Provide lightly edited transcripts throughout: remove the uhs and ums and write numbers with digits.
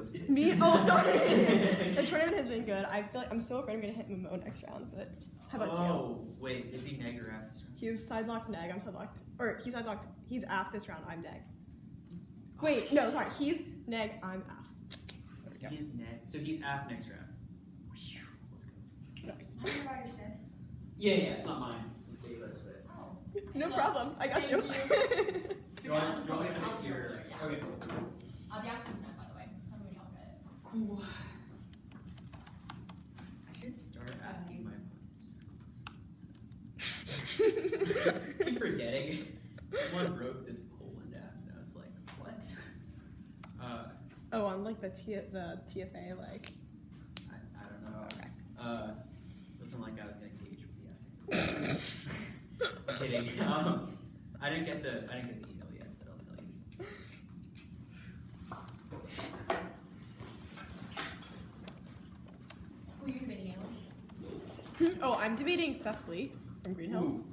Westlake. Me? Oh, sorry. The tournament has been good. I feel like I'm so afraid I'm gonna hit Momo next round, but how about you? Oh, wait, is he neg or aff this round? He's side locked neg, I'm side locked. Or he's side locked, he's aff this round, I'm neg. Wait, no, sorry, he's neg, I'm aff. He's neg, so he's aff next round. Whew, let's go. Nice. Yeah, it's not mine. Let's save us, but. Oh. No problem, I got you. Do you want me to pick your? Yeah. Okay. The accent's sent, by the way. Tell me when y'all get it. Cool. I should start asking my points. I keep forgetting. Someone wrote this Poland app, and I was like, what? Oh, on like the TFA, like. I don't know. Okay. Wasn't like I was gonna cage with the app. I'm kidding. I didn't get the email yet, but I'll tell you. Who are you debating, Alan? Oh, I'm debating Seth Lee from Green Hill. Ooh.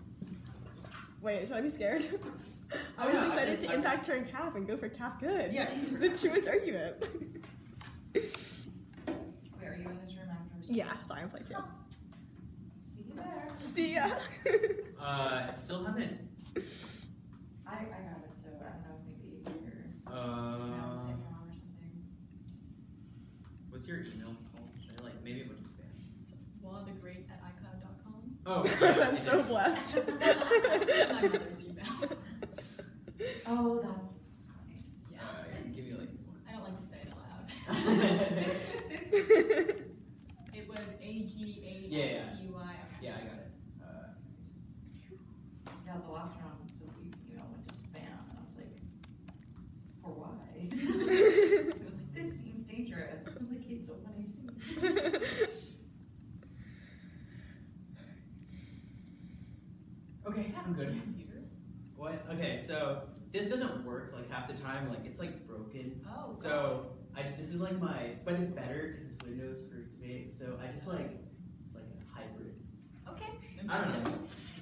Wait, should I be scared? I was excited to impact turn calf and go for calf good. Yeah. The truest argument. Wait, are you in this room after? Yeah, sorry, I'm play 2. Oh. See you there. See ya. I still haven't. I got it, so I don't know if maybe you're Uh, wrong or something. what's your email? Or like maybe it would just spam. wallthegreat@icloud.com. Oh, I'm so blessed. My mother's email. Oh, that's funny. Yeah. Give me like one. I don't like to say it out loud. It was AGASTUY. Yeah. Okay. Yeah, I got it. Yeah, the last round, Sophie's email went to spam, and I was like, for why? It was like, this seems dangerous. I was like, it's what I see. Okay, I'm good. Computers? What? Okay, so this doesn't work like half the time. Like it's like broken. Oh. So this is like but it's better because it's Windows for debate. So I just like it's like a hybrid. Okay. I don't know.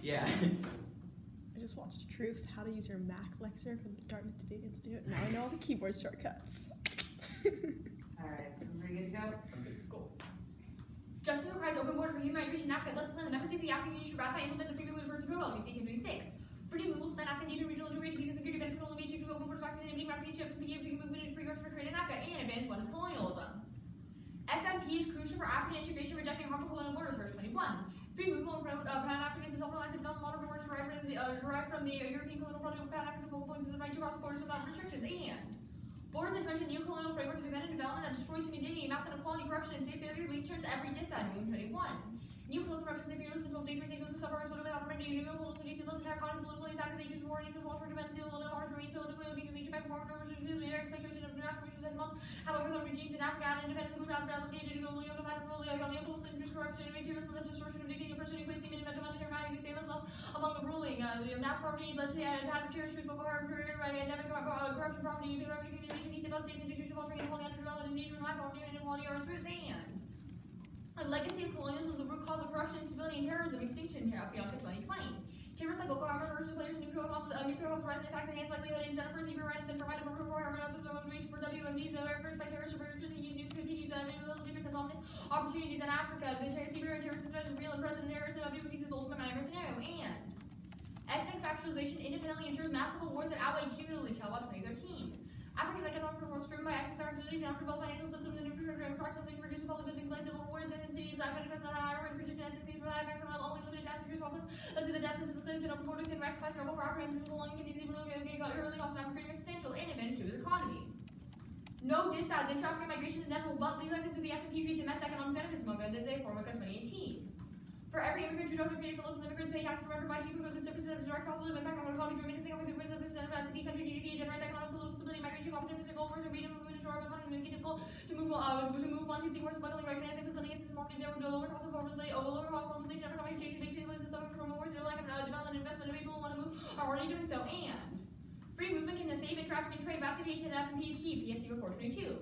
Yeah. I just watched Truth's How to Use Your Mac lecture from the Dartmouth Debate Institute. Now I know all the keyboard shortcuts. Alright, everybody good to go? I'm good. Cool. Justice requires open border for human migration in Africa. Let's plan the member states of the African Union should ratify and implement the Free Movement Person Protocol, BC 1826. Free movement will cement African Union regional integration, peace and security benefits will only be achieved through open borders, vaccine, and ratification of free movement and free for trade in Africa, and advance one is colonialism. FMP is crucial for African integration, rejecting harmful colonial borders. Verse 21. Free movement will promote Pan-Africanism, self-reliance, and development modern borders derived from the European colonial project with Pan-African focal points as a right to cross borders without restrictions, and borders entrench a neo-colonial framework of independent development that destroys humanity, mass inequality, corruption, and state failure, weak turns every dissent. 21. New-colonial corruption, imperialism, and dangerous things, social sufferers, whatever opportunity, new-colonial destabilization, entire continents, political attacks, natures, war, natures, wars, for defense, steel, and arms, marine, political, and being by foreign governments, including the expectation of African and months. However, the regimes in Africa and independence moved out, replicated, and only unified rule, neocolonial interest, corruption, and materialism, and distortion of dignity, oppression, equality, and humanitarian value, and stateless wealth among the ruling. Mass poverty led to the attack of terrorist, Boko Haram, endemic corruption, poverty, revenue accumulation, destabilization, states, institutions, false training, inequality, underdevelopment, nature, and life, poverty, and inequality are its roots, and a legacy of colonialism is the root cause of corruption, instability, and terrorism. Extinction here, Fianca 2020. Terrorists like Boko Haram versus players, nuclear hubs, rising attacks, enhanced likelihood, incentive for cyber rights, been provided for Boko Haram and others of reach for WMDs, efforts by terrorists to use new continues different and ominous opportunities in Africa. The cyber and terrorism threat is real and present. Terrorism of is ultimate nightmare scenario. And ethnic factualization independently ensures massive wars that outweigh cumulatively child watch 2013. Africa's economic reforms driven by ethnic factualization, underdeveloped financial systems and infrastructure, and fractionalization reduces public goods, explains civil wars, and cities, African presence on higher and Christian ethnicities for that effect, not only limited to Africa's office, but to the deaths into the cities and open borders can rectify struggle for Africa and belonging can easily early cost of Africa substantial and advantage to the economy. No dissides, intra-African migration is inevitable, but legalizing through the FMP creates immense economic benefits among us, a Formica 2018. For every immigrant who doesn't pay for local immigrants pay taxes, provide cheaper goods and services that have direct positive impact on the economy, during missing over 3% of city country GDP, generates economic political stability, migration, competition, physical workers, and freedom of movement, ensure our economy, making it difficult to move on, continuing horse smuggling, recognizing facility system marketing, there would be a lower cost of formalization, economic change, makes the system from wars, like development, investment, and people who want to move are already doing so, and free movement can save and traffic and trade application of FMP is key, PSC report 22.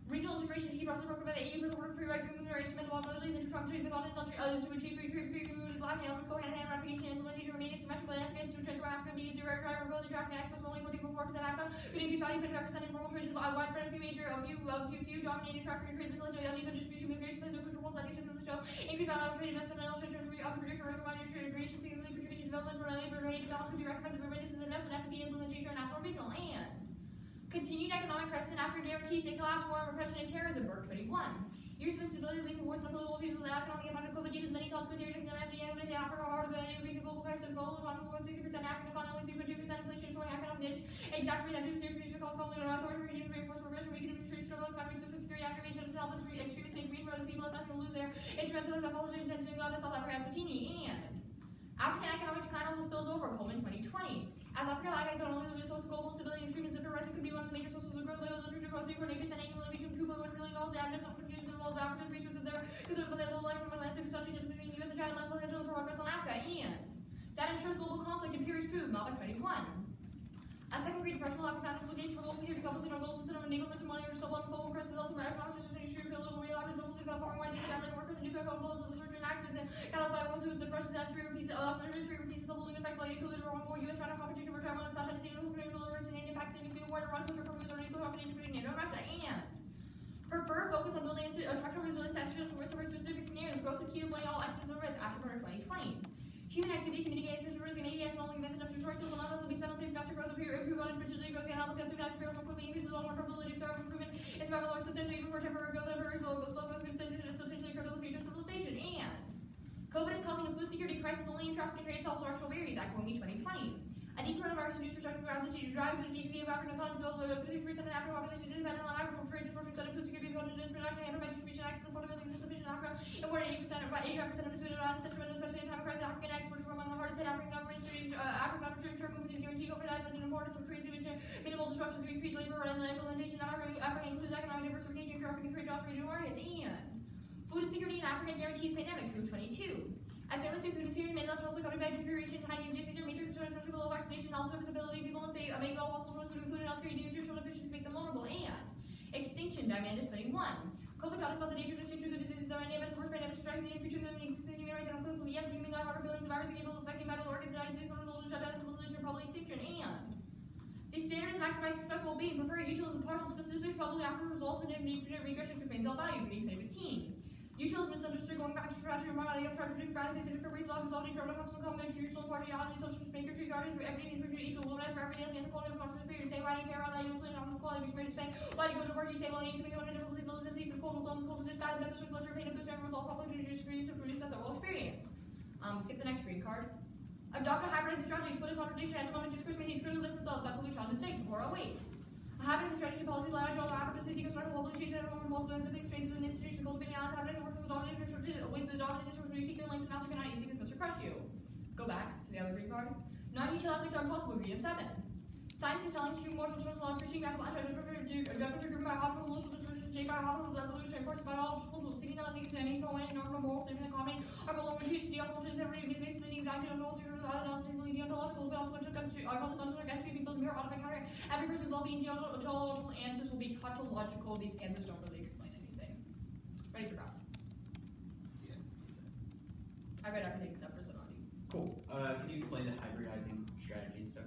Regional integration is key process broken by the EU for the work free right free movement or instrumental possibilities and trunk trade the continents to achieve free movement is lacking. Elements go hand in hand, ratification and implementation remain asymmetrical and Africans to transfer African being direct driver ability to African access only for people 4% Africa. Could increase study 55% informal trade is widespread. A few dominating traffic and trade. This led to uneven distribution of great plays over control studies to show increased bilateral trade investment and also prediction of wider trade integration, significantly contributing to development for labor rate balance to be recommended for business investment, FP implementation, or national regional, and continued economic crisis in Africa guarantees state collapse, war, repression, and terrorism. Berg 21. Years of instability linked to wars and political people and economic impact of COVID with many consequences in Africa harder than any recent global crisis. Global economy 60%, African economy 2.2%, inflation, showing economic niche, exacerbate understanding future costs, conflict, authoritarian regime, reinforced repression, weakened administration, struggle, economic social security, aggravation, help extremists make green for other people, have nothing to lose there, instrumentalism, apology, intention, South Africa, Eswatini, and African economic decline also spills over. Coleman 2020. As Africa lags economically, the source of global instability and extremism, the rest could be one of the major sources of growth. Those literature growth, 3.8% annual innovation, $2.1 trillion. The average of countries involved Africa's resources there, considered by the low life from Atlantic, especially between the US and China, less potential for progress on Africa. And that ensures global conflict and periods proved. Malbec 21. A second Great Depression will have profound implications for global security, conflict, our global system, and enable person money or so long global crisis, ultimate economic system, industry, global real average, global foreign-wide family workers, and nuclear bombs, the surge in accidents, and catalyzed by ones who the depression history repeats, the balloon effect, like included around war, US China competition for travel, and such, and the nuclear origin, and impacts in nuclear war, Iran, culture, from Missouri, nuclear competition between NATO and Russia, and prefer focus on building into a structural resilience and risk over specific scenarios. Growth is key to avoiding all accidents and risks. Afterburner 2020. Human activity can mitigate essential risk and maybe economic events enough to short civil numbers will be spent on safe faster growth of improve on infertility growth and health and to experimental equipment increases long-term probability of survival improvement in survival or substantially even more temporary growth and very slow growth substantially critical to future civilization. And COVID is causing a food security crisis only in traffic and trade, all structural barriers. Acromy 2020. A deep coronavirus induced restructuring around the drive to the GDP of African economies, although 53% of the African population is dependent on agriculture, trade, distortion, study, food security, content, production, and distribution, access, affordability, and insufficient in Africa. And more than 85% of the food around the central, especially in time of crisis, African exports were among the hardest hit. African governments, African government term companies guarantee COVID and the importance of trade division, minimal disruptions to increase labor and the implementation of Africa includes economic diversification, traffic, and trade jobs, regional markets, and food insecurity in Africa guarantees pandemics. Group 22. As families face food insecurity, many left also covered by deterioration, high diseases are major concerns, especially below vaccination, health service ability, people and say make all possible choice between food and healthcare, nutritional deficiencies make them vulnerable, and extinction demand is 21. COVID taught us about the nature of extinction, the diseases that are named as worst pandemics, striking the future of the existing human race and including yes, the human however billions of viruses capable of affecting vital organs, disease, control, shutdown, civilization, and probably extinction, and the standard is maximizing expected well-being, preferring utilism partial specific probably after results in infinite regression to remains all value, green 15. Utilism is misunderstood going back to strategy or morality of strategy rather than specific for reasons, resulting in terms of some combination, traditional ideology, social makers regarding for everything in equal, womanized for everything else, and the quality of conscious period. Say, why do you care about that? You also know the quality of experience. Say, why do you go to work? You say, well, you need to make one different place, live the secret, cold, on the cold, is bad, better, pleasure, pain, and concern, results, all public experience, and produce that overall experience. Skip the next green card. Adopt a hybrid strategy, exploit a contradiction, economic discourse, maintains critical distance, all that's what we challenge state. 408. A habit and strategy policy allowed to Africa to seek constructive public change and more multiple empathy strengths within the institution, cultivating allies, habits, and working with dominant with the dominant system where you take your length to master cannot easily dismiss or crush you. Go back to the other green card. Non-util ethics are impossible. Green of 7. Science is telling you more social law preaching natural anti-judgment driven by hostile social disposition, shaped by hostile evolution, enforced by all schools, seeking out the understanding, for when normal moral, living the comedy, are below and teach the optimal integrity, misleading, anti-knowledge, deontologically, deontological, consequential against you, building your automatic counter. Every person's well-being, deontological answers will be tautological. These answers don't really explain anything. Ready for class? Yeah. I read everything except for Zanoni. Cool. Can you explain the hybridizing strategy stuff?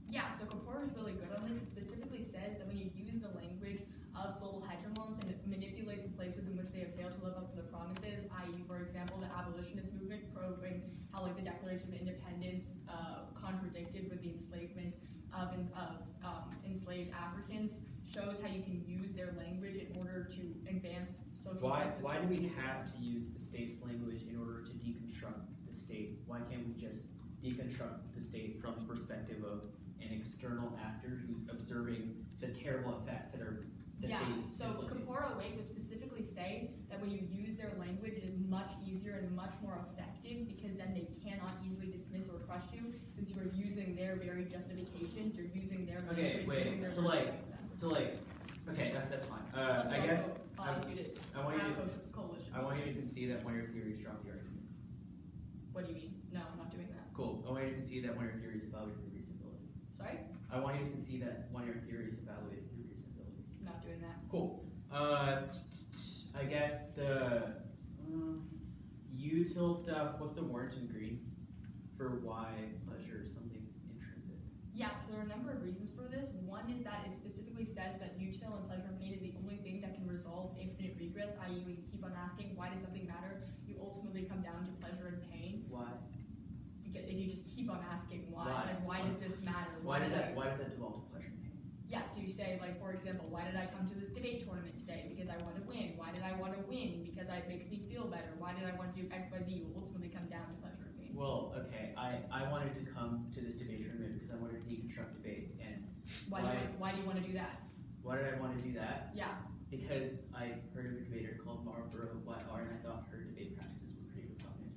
Yeah, so Kapor is really good on this. It specifically says that when you use the language of global hegemons and manipulate the places in which they have failed to live up to the promises, i.e., for example, the abolitionist movement proving how like the Declaration of Independence contradicted with the enslavement of enslaved Africans, shows how you can use their language in order to advance social justice. Why do we have to use the state's language in order to deconstruct the state? Why can't we just deconstruct the state from the perspective of an external actor who's observing the terrible effects that are the state's so inflicting? Kapora Wake would specifically say that when you use their language, it is much easier and much more effective because then they cannot easily dismiss or crush you since you are using their very justifications, you're using their language. Okay, wait, that's fine. I guess I want you to concede that one of your theories dropped the argument. What do you mean? No, I'm not doing that. Cool. I want you to concede that one of your theories evaluated your reasonability. Sorry? I want you to concede that one of your theories evaluated your reasonability. I'm not doing that. Cool. I guess the util stuff, what's the warrant in green for why pleasure is something intrinsic? Yeah, so there are a number of reasons for this. One is that it specifically says that util and pleasure and pain is the only thing that can resolve infinite regress, i.e. when you keep on asking why does something matter, you ultimately come down to pleasure and pain. Why? Because if you just keep on asking why, Why? like why does this matter? Why does that devolve to pleasure and pain? Yeah, so you say, like, for example, why did I come to this debate tournament today? Because I want to win. Why did I want to win? Because it makes me feel better. Why did I want to do X, Y, Z? You ultimately come down to pleasure and pain. Well, okay, I wanted to come to this debate tournament because I wanted to deconstruct debate, and Why do you want to do that? why did I want to do that? Yeah. Because I heard of a debater called Marlborough, and I thought her debate practices were pretty repugnant.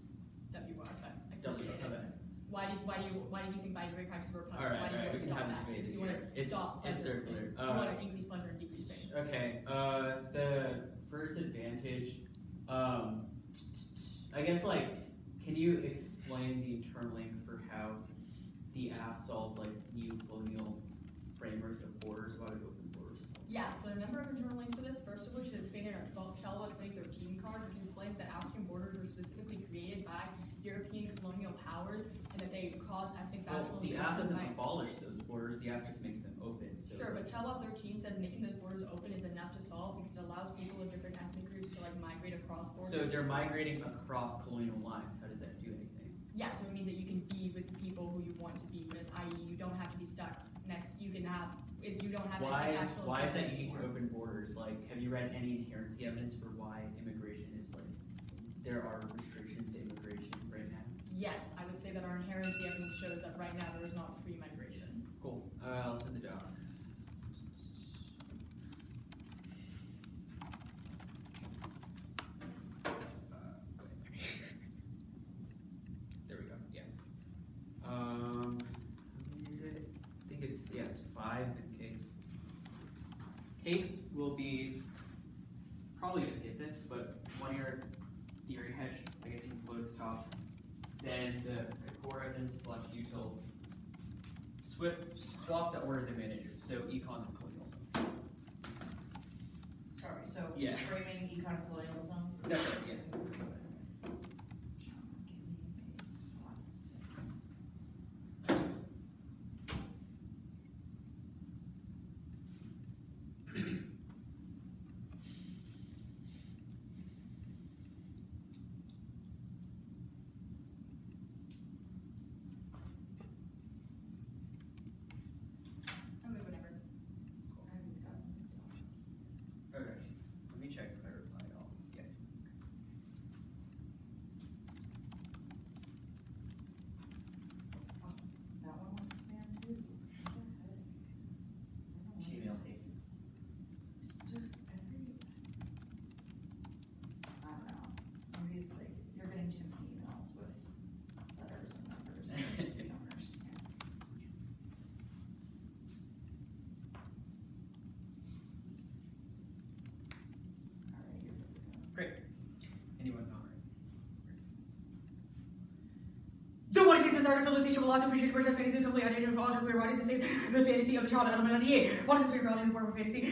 Okay. I appreciate it. Why did you think my debate practices were repugnant? Why do you want We to can stop have this that? debate this You want year. to stop It's pleasure. circular. You want to increase pleasure and decrease pain. Okay, the first advantage, I guess, like, can you explain the internal link for how the app solves, like, new colonial frameworks of borders? Why would it open borders? Yeah, so there are a number of internal links for this. First of which is explained in our Shalwa 2013 card, which explains that African borders were specifically created by European colonial powers and that they caused ethnic Well, the nationalization. app doesn't abolish those borders, the app just makes them open. So Sure, but Shalwa 13 says making those borders open is enough to solve because it allows people of different ethnic groups to like migrate across borders. So they're migrating across colonial lines. How does that do anything? Yeah, so it means that you can be with the people who you want to be with, i.e. you don't have to be stuck next, you can have, if you don't have Why ethnic is that you nationalization need to anymore. open borders? Like, have you read any inherency evidence for why immigration is like, there are restrictions to immigration right now? Yes, I would say that our inherency evidence shows that right now there is not free migration. Cool. I'll send the doc. There we go. Yeah. How many is it? I think it's 5 in case. Case will be probably gonna skip this, but 1 year theory hedge. I guess you can float at the top. Then the core evidence / util. Swap the order of the managers. So econ and colonialism. Sorry, so Yeah. framing econ colonialism. That's right. Yeah. I'm good whenever. Okay. Let me check if I replied all. Yeah. That one went to spam too. What the heck? I don't know what Gmail it hates is. It's just every, I don't know. Maybe it's like you're getting too many emails with letters and numbers and you don't understand. Alright, you're good to go. Great. Anyone not right? The what is this artificialization of a lot of appreciated versus fantasy complete identity of all queer bodies states the fantasy of the child element 98. What is this reality in the form of fantasy?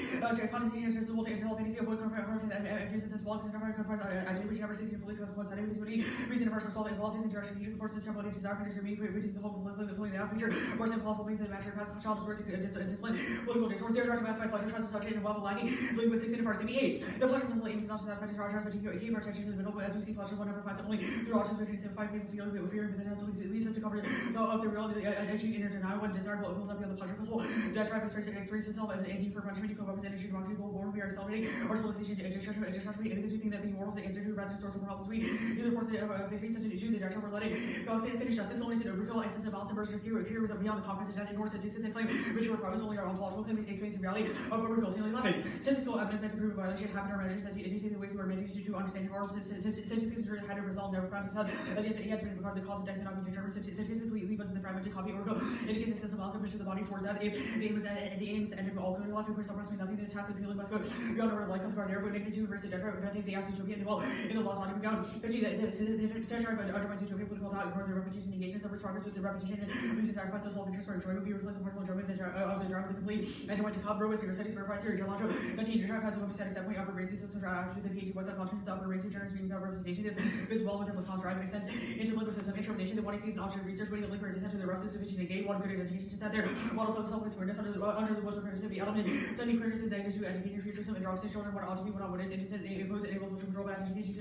Condensation is the multi intel fantasy of what confirmation that appears that this walks and confirms identity which never sees fully consequence identities would be reason of result in politics and direction future forces temporary desire for me reduce the hope of living the out future more impossible things that matter child is work to discipline political discourse their direction mass pleasure trust associated and well lacking linguistics and first 88. The pleasure principle aims not to that fetish charge but to keep protection in the middle as we see pleasure will never finds only through autism to find people feel a bit of fear but then has at least to cover of the reality energy inner denial when desirable it pulls up beyond the pleasure principle that drive experience itself as an need for punishment you come up as energy to people born we are celebrating our solicitation and discharge because we think that being moral is the answer to rather source of problems we either force it they face us to the direction we're letting God finish us this only said overkill excessive balance and burst here with beyond the confidence of death nor statistics claim which requires only our ontological claim experience the reality of overkill single 11 statistical evidence meant to prove a violation happen our measures that dictate the ways we are managed to understand harm statistics had a result never found his head at the end he had to regard the cause of death and not be determined statistically leave us in the fragmented copy or go indicates excessive balance and push the body towards that the aim is the end of all good life of course me nothing the task is healing must go beyond our like of the guard negative 2 versus detriment preventing the acid utopia well in the lost logic begun 50 the treasure of undermines utopia political thought ignore the repetition negation of progress with the repetition and loses sacrifice of self-interest for enjoyment be replaced with particle enjoyment of the drive of the complete enjoyment to cover with your studies verified theory Geological 19 your drive has a home status that point upper grade system after the PhD was unconscious the upper grade generous meaning without representation is well within Lacan's drive extends into liquid system interpretation the body sees an object active research, waiting liquor attention to the rest of the sufficient to gain one good education to set there. Models of self-awareness under the most productivity element. Sending critics and negatives to educate your future, some drugs, children, what ought to be, what is innocent, impose, enables social control, bad education.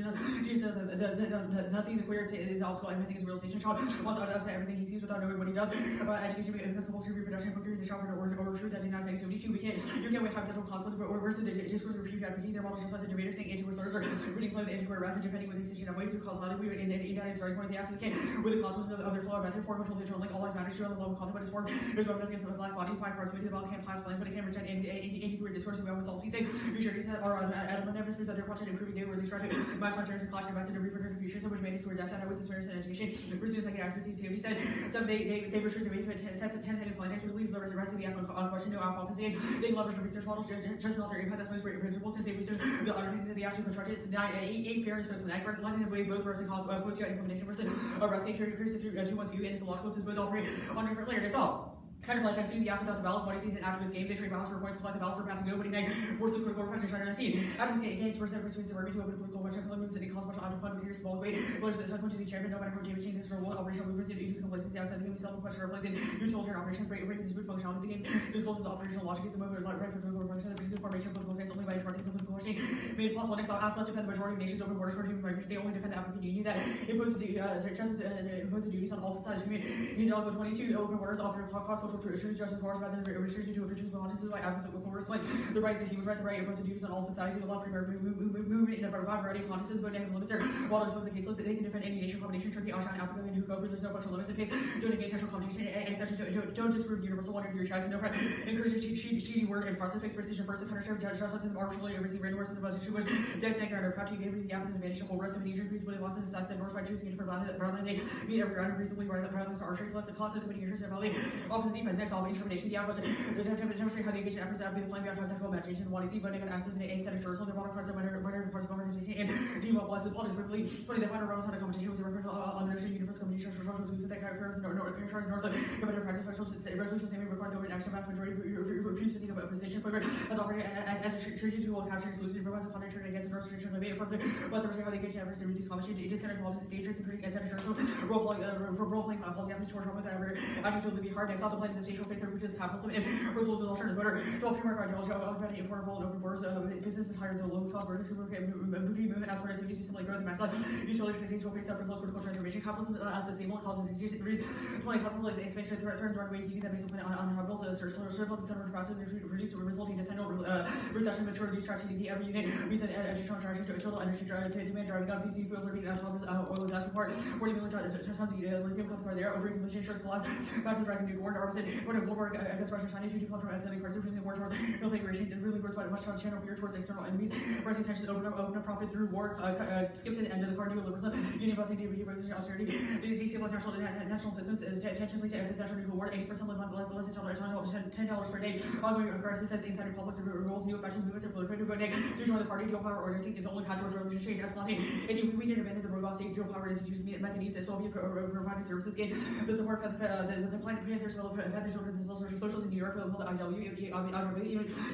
Nothing the queer is also impending his realization. Child wants to upset everything he sees without knowing what he does. About education because compulsory reproduction, procuring the child or truth that denies negativity. You can't wait hypothetical consequences, but worse than the discourse of repeat repeating their models just as debaters think anti-war sources are reading play the anti-war wrath and defending with the extension of way through causality in a starting point. They absolutely can with the consequences of their flow of method, four controls internal link, all lives matter, true on the level of content, but it's form. There's weapons against the black bodies, five proximity, the ball can't class plans, but it can reject anti-queer discourse and weapons all ceasing. Futurities are on Adam and Everest, that they're watching improving day where they try to mass experience and clash invest in a reproductive future, so which made us who are death and I was experience in education. Pursues like the access to he said, some they restrict the range of 10-second planets, which leaves the rest of the unquestioned, no alpha opposite. They leverage the research models, just not their impact, that's most great principles, since they research the underpinnings of the actual construction. It's 8 variants for the snack, lining the way both versus post-gut implementation versus rescue creates the 2 once you and it's logical, since both operate on different layers. So, kind of like I see the after the balance, body sees an activist game, they trade balance for points, collect the balance for passing nobody, neg, force the critical reflection, trying to 19. Adams gains percent persuades the to open political bunch of moves and it causes much out of fun, but here's small weight. Players that subsequent to the chairman, no matter how Jamie changes role, operational movements, and induce complacency outside the game, self question replacing new soldier operations, breaking the functionality of the game. Discloses the operational logic is the moment right for political function, the preceding formation of political stance only by interrupting some political questioning. Made possible next ask must defend the majority of nations open borders for human rights. They only defend the African Union that imposes duties on all societies. In Dialogue 22, open borders offer cross-cultural traditions, justice, about the restriction to original audiences by advocates will explain the rights of human rights, the right imposed duties on all societies who allow free movement in a variety of contexts, but negative limits there. While expose the case list, they can defend any nation, combination, Turkey, Australia, Africa, and who go, but there's no cultural limits in case. Don't engage national competition, etc. Don't disprove universal wonder of your choice, no prep. Encourage cheating word and process expression first, the country judge, trust and arbitrarily oversee random words in the position, which does thank our proud to give the opposite advantage to whole risk of injury, feasibility, losses, success, and north by choosing a different rather than they meet every round of reasonably rather than archery, plus the cost of committing interest and value. Opposite defense, next off, interpretation, the opposite. Demonstrate how the engagement efforts have been playing beyond tactical imagination. One is even access in a set of journals, the modern cards of minor parts of organization, and demobilize the politics verbally. Putting the final rounds on a competition was a reference on the notion of universal competition, social who said that characters and characters north of competitive practice, resolution statement required government action, vast majority refused to take up a position. Flavor as operated as a treaty to capture exclusive provides a contradiction against the north tradition of from the was how the engagement efforts to reduce competition, disconnect politics, dangerous and critic, etc. So role-playing policy efforts toward with whatever adding to be hard next. All the plans of station fates are because capitalism and proposals an alternative voter. 12 framework ideology of important role in open borders. Businesses higher than low cost workers who work at movement as part of activities simply grow the mass life. Utilities and things will face up for close political transformation. Capitalism as a stable causes reason 20 capitalism is expansion threatens runaway heating that based on capitals. Surplus is going to faster reduce resulting descendant recession maturity strategy every unit reason additional strategy to total energy demand driving up these new fuels are being autonomous oil and gas report 40 million tons of lithium concentrate there over inflation insurance collapse fastest rising nuclear war arsenal when a global war against Russia China 2 from escalating crisis presenting war towards configuration and really worse by much channel fear towards external enemies rising tensions open up profit through war skip to the end of the card neoliberalism union busting deregulation austerity destabilize national systems tensions linked to existential nuclear war 80% less than $10 per day ongoing crisis as insider public rules new fashion movements and proliferative voting to join the party dual power organizing is only path towards revolution change escalating we need to abandon the robust state dual power institutions mechanisms Soviet providing services gain the support for the Planet Panthers advantage over the socials in New York will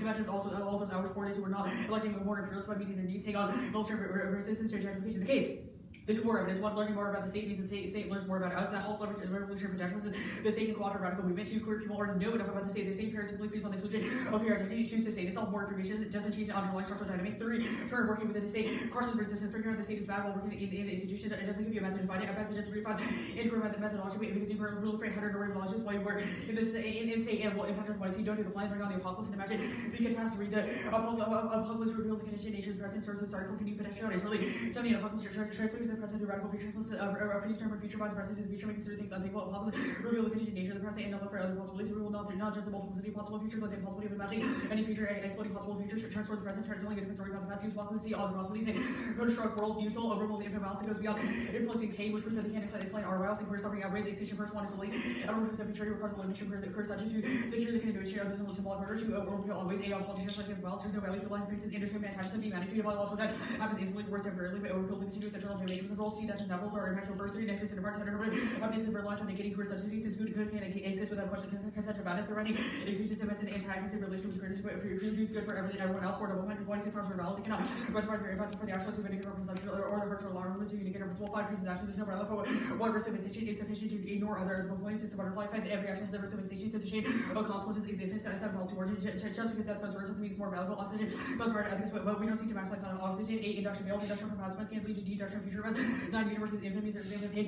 imagine also all those hours 4 days who were not electing more imperialists by meeting their needs take on military resistance to gentrification the case. The core evidence, one, learning more about the state means the state learns more about us. That whole revolutionary potential is the state can co-opt radical movement. Two, queer people already know enough about the state. The state parents simply feeds on the solution of your identity. Choose to state itself. More information it doesn't change the underlying structural dynamic. 3, turn working within the state. Carson's resistance, figuring out the state is bad while working in the institution. It doesn't give you a method to find it. At best, it just refines integrate methodology because you were really afraid heteronormative knowledge while you were in this in state and will impact on what you don't do the plan, bring on the apocalypse and imagine the catastrophe. The apocalypse reveals the condition nature of the present sources article can you potentialities really 70 apocalypse transfer to the present through radical features a predetermined future binds the present to the future, making certain things unthinkable. Apocalypse reveal the contingent nature of the present and not for other possibilities. We will not just the multiplicity of possible future, but the impossibility of imagining any future exploiting possible futures. Transform the present, telling a different story about the past. Use apocalypse, all the possibilities, and construct worlds neutral, overrules the infinite balance that goes beyond inflicting pain, which proves that they can't explain our wiles and queer suffering outweighs a station first one is late. I don't know if the future requires elimination occurs such to secure the continuation of this symbolic order to overrule always a ontology just like violence. There's no value to life faces interesting fantastic being managed to biological death happens instantly worse temporarily, but overrules the continuous eternal damnation immigration control, see Dutch levels or impacts first 3 nexus and parts 100 obviously for launch on the getting for subsidies since good can exist without question consent about us, but running exists events and antagonistic relationship with critics, but produce good for everyone else for double 126 hours for valid, cannot but for the impact for the actual significant consumption or the hurts or alarm so you can get a principle 5 reasons action there's no umbrella for what risk of station is sufficient to ignore other complaints. It's a butterfly effect. Every action has a risk of station since a chain of consequences is the infinite set of policy origin just because that buzzword doesn't mean it's more valuable. Oxygen goes part of ethics, but we don't seek to maximize oxygen. 8 induction fails. Induction from consequence can lead to deduction of future events. 9 universes infinite means there's infinite pain,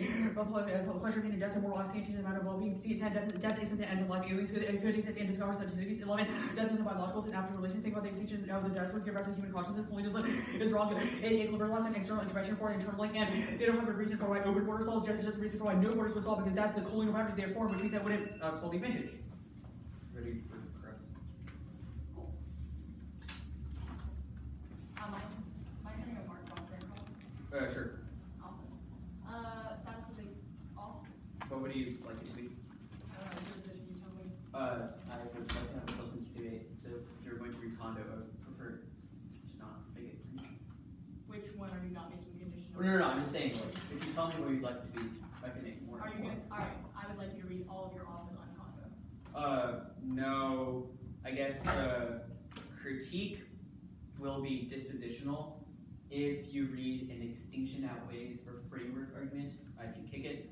pleasure, pain, and death, and moral oxygen, the amount of well-being. 10 death isn't the end of life. Aliens could exist and discover such entities. 11 death isn't biological and after relations. Think about the extinction of the dinosaurs. Give rise to human consciousness. Holiness is wrong. 8 liberalize and external intervention for internal link, and they don't have a reason for why open border solves. Just a reason for why no borders was solved because that's the colonial boundaries they have formed, which means that wouldn't solve the advantage. Ready for Chris? Cool. Mine having a mark off there across. Sure. Awesome. Status of the off. What would you like it to be? I don't know, which position you tell me. I would like to have a substantive debate. So if you're going to read condo, I would prefer to not make it conditional. Which one are you not making conditional? No, I'm just saying, like, if you tell me what you'd like it to be, I can make it more. Are you good? informed. Alright, I would like you to read all of your offers on condo. No, I guess critique will be dispositional. If you read an extinction outweighs or framework argument, I can kick it.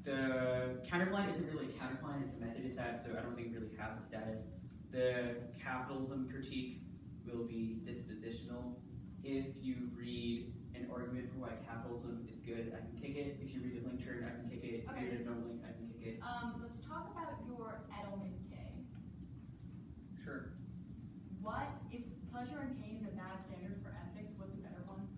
The counterplan isn't really a counterplan, it's a Methodist ad, so I don't think it really has a status. The capitalism critique will be dispositional. If you read an argument for why capitalism is good, I can kick it. If you read a link turn, I can kick it. If you read a no link, I can kick it. Let's talk about your Edelman K. Sure. What if pleasure and pain is a bad standard for ethics? What's a better one?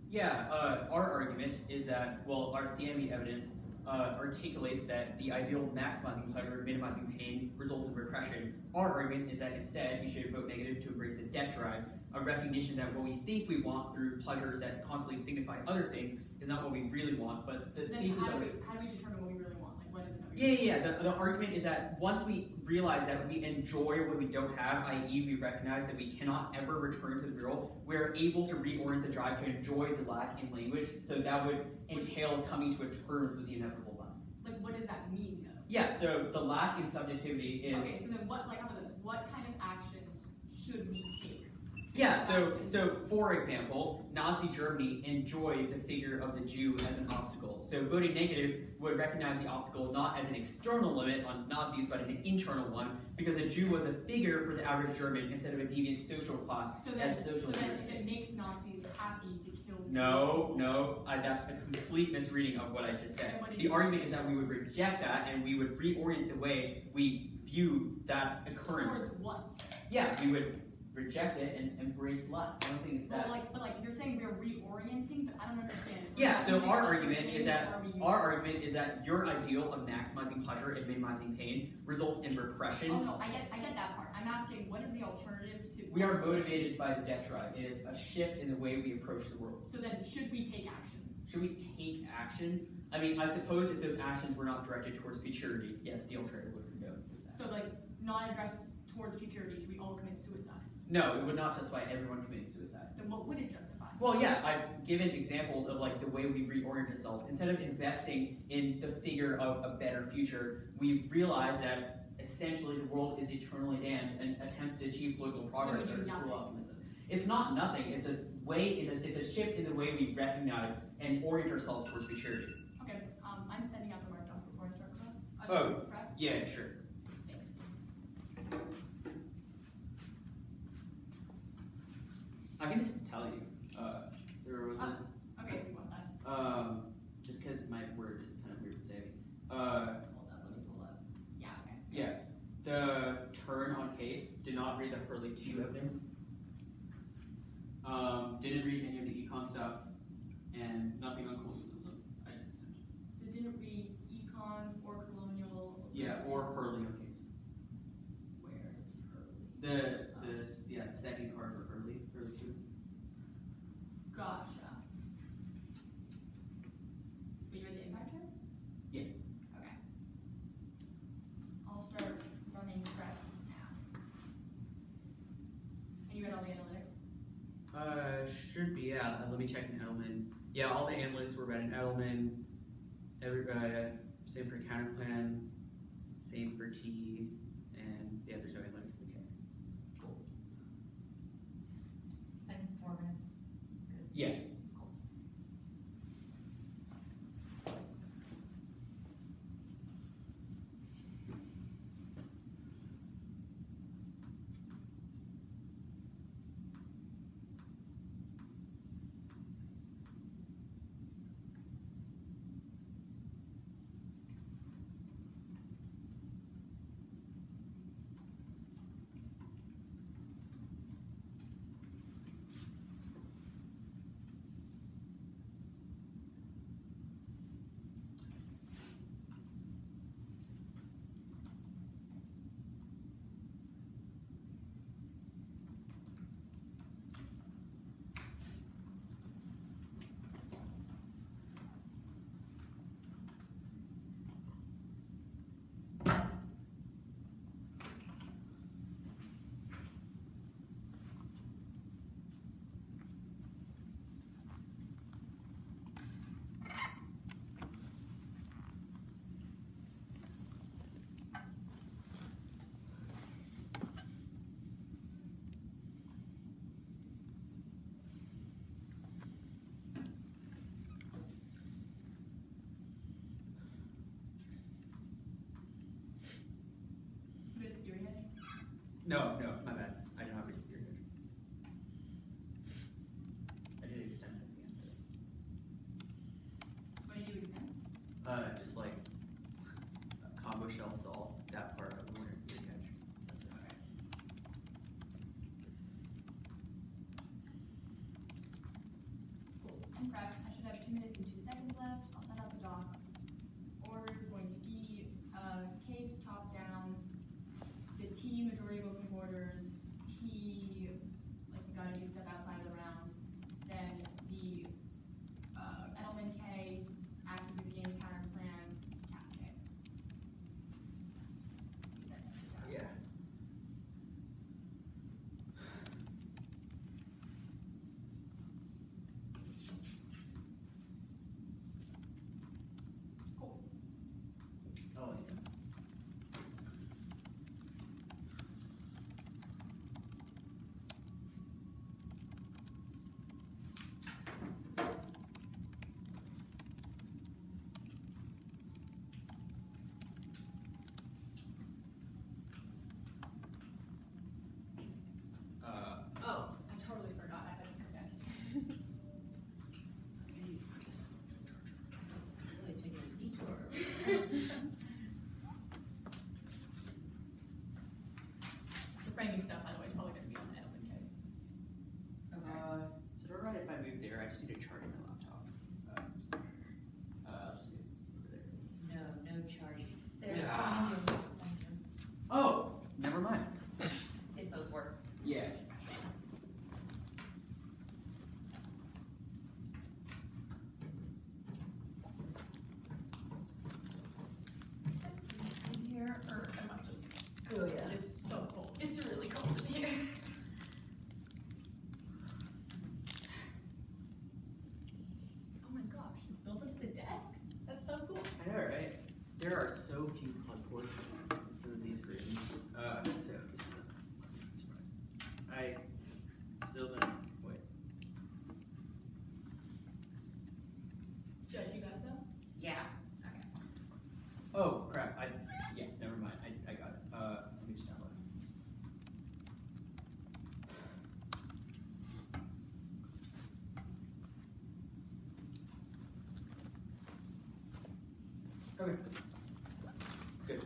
Yeah, our argument is that, well, our theory evidence articulates that the ideal maximizing pleasure, minimizing pain, results in repression. Our argument is that instead you should vote negative to embrace the debt drive, a recognition that what we think we want through pleasures that constantly signify other things is not what we really want, but the Then thesis how of do we determine what we really want? Like, what is it that we the argument is that once we realize that we enjoy what we don't have, i.e. we recognize that we cannot ever return to the real, we're able to reorient the drive to enjoy the lack in language, so that would entail coming to a terms with the inevitable lack. Like, what does that mean, though? Yeah, so the lack in subjectivity is... Okay, so then what, like, how about this? What kind of actions should we take? Yeah, so for example, Nazi Germany enjoyed the figure of the Jew as an obstacle. So voting negative would recognize the obstacle not as an external limit on Nazis, but an internal one, because a Jew was a figure for the average German instead of a deviant social class as socially. So then it makes Nazis happy to kill Jews. No, that's a complete misreading of what I just said. The argument is that we would reject that and we would reorient the way we view that occurrence. Towards what? Yeah, we would reject it and embrace luck. I don't think it's that. But you're saying we're reorienting, but I don't understand. Yeah, so our argument is that your ideal of maximizing pleasure and minimizing pain results in repression. Oh no, I get that part. I'm asking, what is the alternative to? We are motivated by the death drive. It is a shift in the way we approach the world. So then, should we take action? Should we take action? I mean, I suppose if those actions were not directed towards futurity, yes, the alternative would condone those actions. So like, not addressed towards futurity, should we all commit suicide? No, it would not justify everyone committing suicide. Then what would it justify? Well, yeah, I've given examples of like the way we reorient ourselves. Instead of investing in the figure of a better future, we realize that essentially the world is eternally damned, and attempts to achieve political progress So are nothing. school optimism. It's not nothing. It's a way. It's a shift in the way we recognize and orient ourselves towards futurity. Okay, I'm sending out the marked off before I start class. Oh. Prep? Yeah, sure. Thanks. I can just tell you. There was a. Okay, we want that. Just because my word is kind of weird to say. Hold up, let me pull up. Yeah, okay. Yeah. The turn on case did not read the Hurley 2 evidence. Didn't read any of the econ stuff, and nothing on colonialism. I just assumed. So didn't read econ or colonial. Yeah, or Hurley on case. Where is Hurley? The second card for Hurley 2. Gotcha. But you're the impact term? Yeah. Okay. I'll start running prep now. And you read all the analytics? Should be, yeah. Let me check in Edelman. Yeah, all the analysts were read in Edelman. Same for counterplan. Same for T. And yeah, there's no analytics in the K. Cool. And 4 minutes. Good. Yeah. Cool. No, my bad. I did not read your picture. I did extend at the end. What do you extend? Just like combo shell solve that part of the winner your catch. That's it. Okay. Cool. And prep. I should have 2 minutes and 2 seconds left. I'll set up the doc. Order is going to be case top down. The T majority of open borders. T like we gotta do stuff outside of the round. Then the Edelman K activist game counter plan cap K. We set this out. Yeah. Cool. Oh yeah. Oh, I totally forgot. I had this again. It's really taking a detour. The framing stuff, by the way, is probably going to be on Edelman K. Is it alright if I move there? I just need to charge my laptop. I'll just do it over there. No charging. There's Yeah. behind you. Oh, never mind. See if those work. Yeah. In here, or am I just? Oh yeah. It's so cold. It's really cold in here. Oh my gosh, it's built into the desk. That's so cool. I know, right? There are so few plug ports in some of these rooms. So this is a pleasant surprise. I still don't. Wait. Judge, you got it though? Yeah. Okay. Oh crap! Yeah, never mind. I got it. Let me just download it. Okay. Good.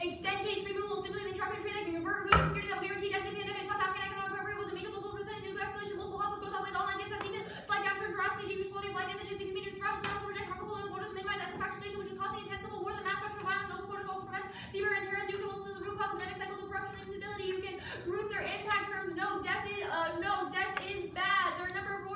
Extend case removal, stimulating traffic tree, like revert removing security that will guarantee destiny pandemic plus African economic recovery with a major global percentage nuclear escalation, multiple hubs, both always online, yes, even slight downturn, veracity, decreased quality of life, indigenous and community survival, can also reject harmful political borders, minimize ethnic factorization, which is causing intense civil war, the mass destruction of violence, and open borders also prevents cyber and terror, nuclear is the root cause of pandemic cycles of corruption and instability. You can group their impact terms. No, death is bad. There are a number of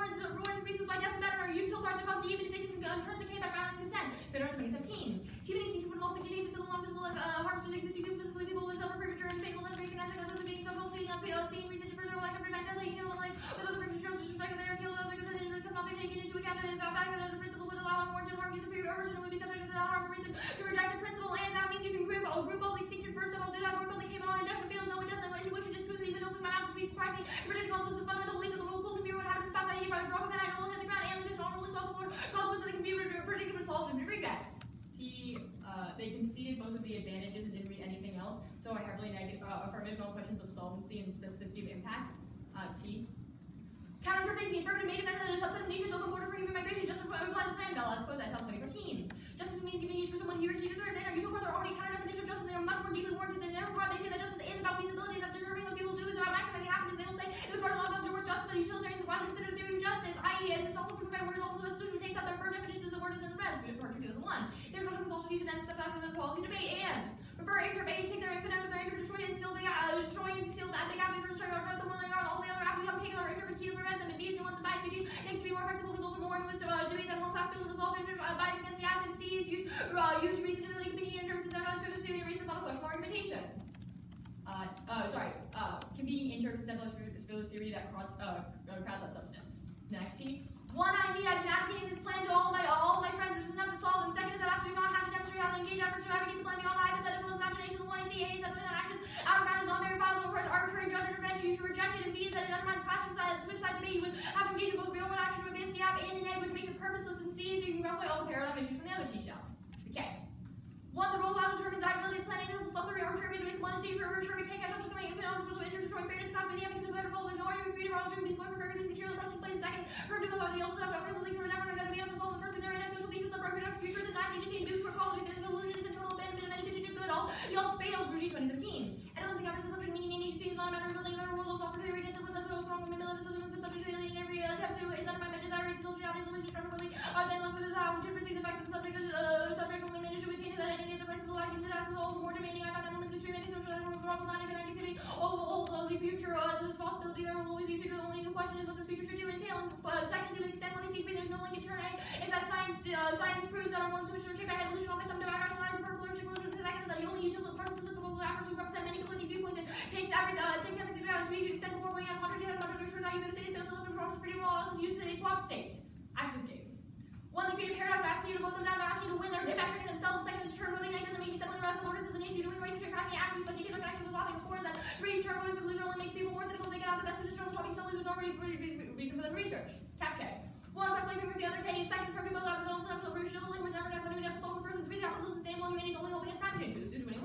reasons why death is bad, and our util cards are called dehumanization terms that came by violent consent. Federal in 2017. Humanization for also getting into the long visible harms to existing people, physically people with self-premature and fatal and recognize that those being so mostly not seeing research further like to prevent us, like, you know, like, with other persons shows disrespect of their kill, other goods and interests have not been taken into account, and the fact that the principle would allow unwarranted harm to superior person would be subject to that harm reason to reject the principle, and that means you can group all the extinction first of all, do that work all the came on indefinite feels, no it doesn't, my intuition disproves it, even open my mouth to speak pride me, predict consequences of fundamental belief that the world will be what happened in the past, if I drop a pen, I know will hit the ground, and the honorable is possible, consequences that can be predicted with solves and regrets. They conceded both of the advantages and didn't read anything else, so a heavily negative, affirmative no questions of solvency and specificity of impacts. T. Counter-interpretation, affirmative made event that a subset of nations open border for human migration just applies a plan bell, as opposed to 2014. Justice means giving each for someone he or she deserves, and our usual courts are already counter-definition of justice, they are much more deeply warranted than their part. They say that justice is about feasibility, and that determining what people do is about maximizing happiness. They will say the court is not about to work justice, but utilitarians are widely considered a theory of justice, i.e., and this also proven by words also a solution takes out their first definitions of words in the red, part 2001. There's no consultation and stuff asking the policy debate, and prefer anchor base takes their infant under their anchor, destroy and steal the big ass for destroy our the one they are, all the other after we have taken our anchor is key to prevent them, and B's nuance and bias species needs to be more flexible, result in more nuanced debate that home class skills resolve bias against the act and C's use reasonability competing in terms of that sort of theory and reason about a more argumentation. Competing in terms of stability theory that crowds that substance. Next T. One, I've been advocating this plan to all my friends, which is enough to solve them. Second is that absolutely not have to demonstrate how to engage efforts to advocate the plan beyond my hypothetical imagination. The one I see A is that putting on actions out of ground is not verifiable, requires arbitrary judge intervention. You should reject it. And B is that it undermines passion side, switch side debate. You would have to engage in both beyond one action to advance the app and which makes it purposeless. And C is you can classify all the paradigm issues from the other T shell. Okay. One, the role of determines ability of planning is necessary arbitrary to base one stage for arbitrary take out to something infinite on the interest destroying fairness class with the evidence of better role. There's no argument for you to arbitrary be going for this material the person plays second. Primitive of the also have to believe we're never going to be able to solve the first with their internet social thesis of progressive future the nice agency and due for qualities and illusions and total abandonment of any contingent good all the all fails Rudy 2017. Elements of governance subject meaning any agency is not a matter of building another world of software theory and simple as so strong commitment of the system subject to alien every attempt to it's not my desire it's still reality is only just trying to then left with how to perceive the fact that the subject only managed to attain that identity of the rest of the life it has all the more demanding I find elements extreme any social and problematic and negativity all the future is this possibility there will always be future the only question is what this future should do entail and second to the extent when I see there's no link in turn A is that science proves that our ones which are shaped by evolution all some direction I prefer flourishing to the second is that the only utility part of the system efforts to represent many conflicting viewpoints and takes everything down to be to extend the war when you have contradiction to ensure that you have a state failed to live in promise freedom while also use the co-op state. Activist games. One, the creative paradox asking you to vote them down, they're asking you to win, they're backtracking themselves. The second is term voting, that doesn't make it settling the rest of the borders of the nation. You're doing race to cracking axes, but keeping the connection with lobbying for that. Three, term voting for the loser only makes people more cynical. They get out the best position on the topic, still losers, no reason for them to research. Cap K. One, personally from the other K, second is perfect both out of the own stuff, so we're still the language never going to be enough to solve the first and three, capitalism sustainable humanities only hoping it's time change. This is 21.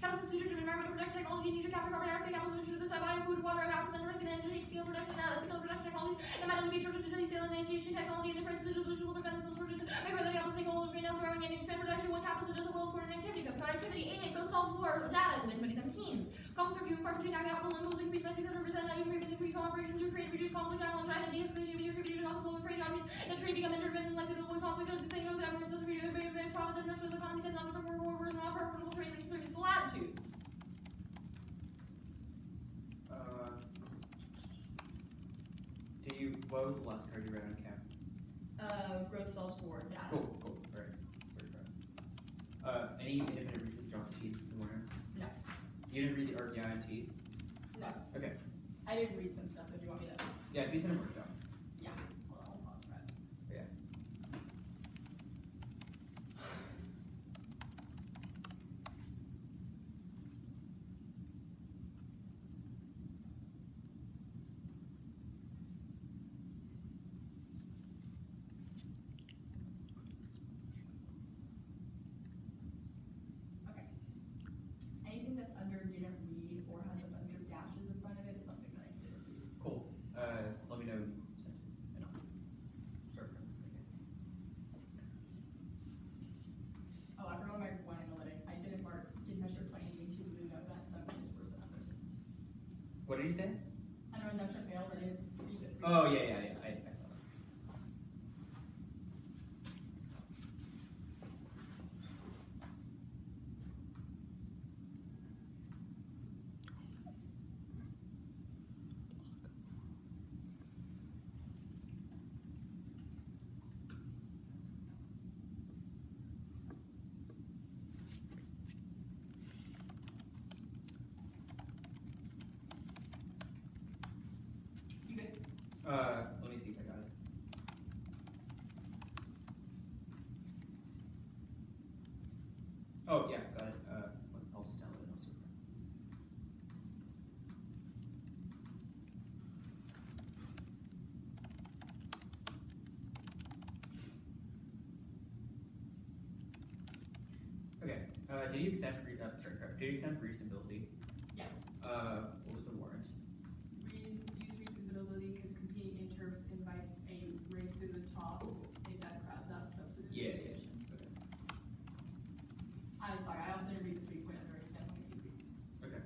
Capitalism institute of environmental protection technology, need to capture carbon dioxide, capitalism ensure the supply of food, water, apples, and risk and energy, skill production technologies, and metal be churches to steel and initiation technology, and the prices of solution will prevent the shortages. Maybe the capitalist goal of greenhouse growing and expand production, one capitalism just as well as coordinated productivity, aim, go solve war, data in 2017. Conflicts review, far between our capital and rules increase by 600%, increase cooperation to create reduce conflict, I want to try to de-escalation, reduce also global trade objects, and trade become interdependent, like the global conflict, just saying over governments, as reduce various profits, and nurture the economy, says not for wars, not profitable trade, leaks peaceful attitudes. What was the last card you read on Cap? Growth solves war, data. Cool. Alright. Any independent research on T in the morning? No. You didn't read the RPI on T? No. Okay. I didn't read some stuff, but do you want me to? Yeah, please send a workshop. Yeah. Hold on, I'll pause for it. Yeah. Okay. Anything that's under didn't read or has a bunch of dashes in front of it is something that I didn't read. Cool. Let me know when you sent it, and I'll start from this again. Oh, I forgot my one analytic. I didn't measure planes being too blue note that some is worse than others. What did you say? I know induction fails, I didn't read it. Oh, yeah. I saw that. Let me see if I got it. Oh, yeah, got it. I'll just download it. Okay. Did you accept? Did you accept reasonability? Yeah. What was the warrant? Use reasonability because competing interests invites a race to the top. That crowds out substantive Yeah. innovation. Okay. I'm sorry, I also didn't read the 3 point on the right step when I see 3. Okay.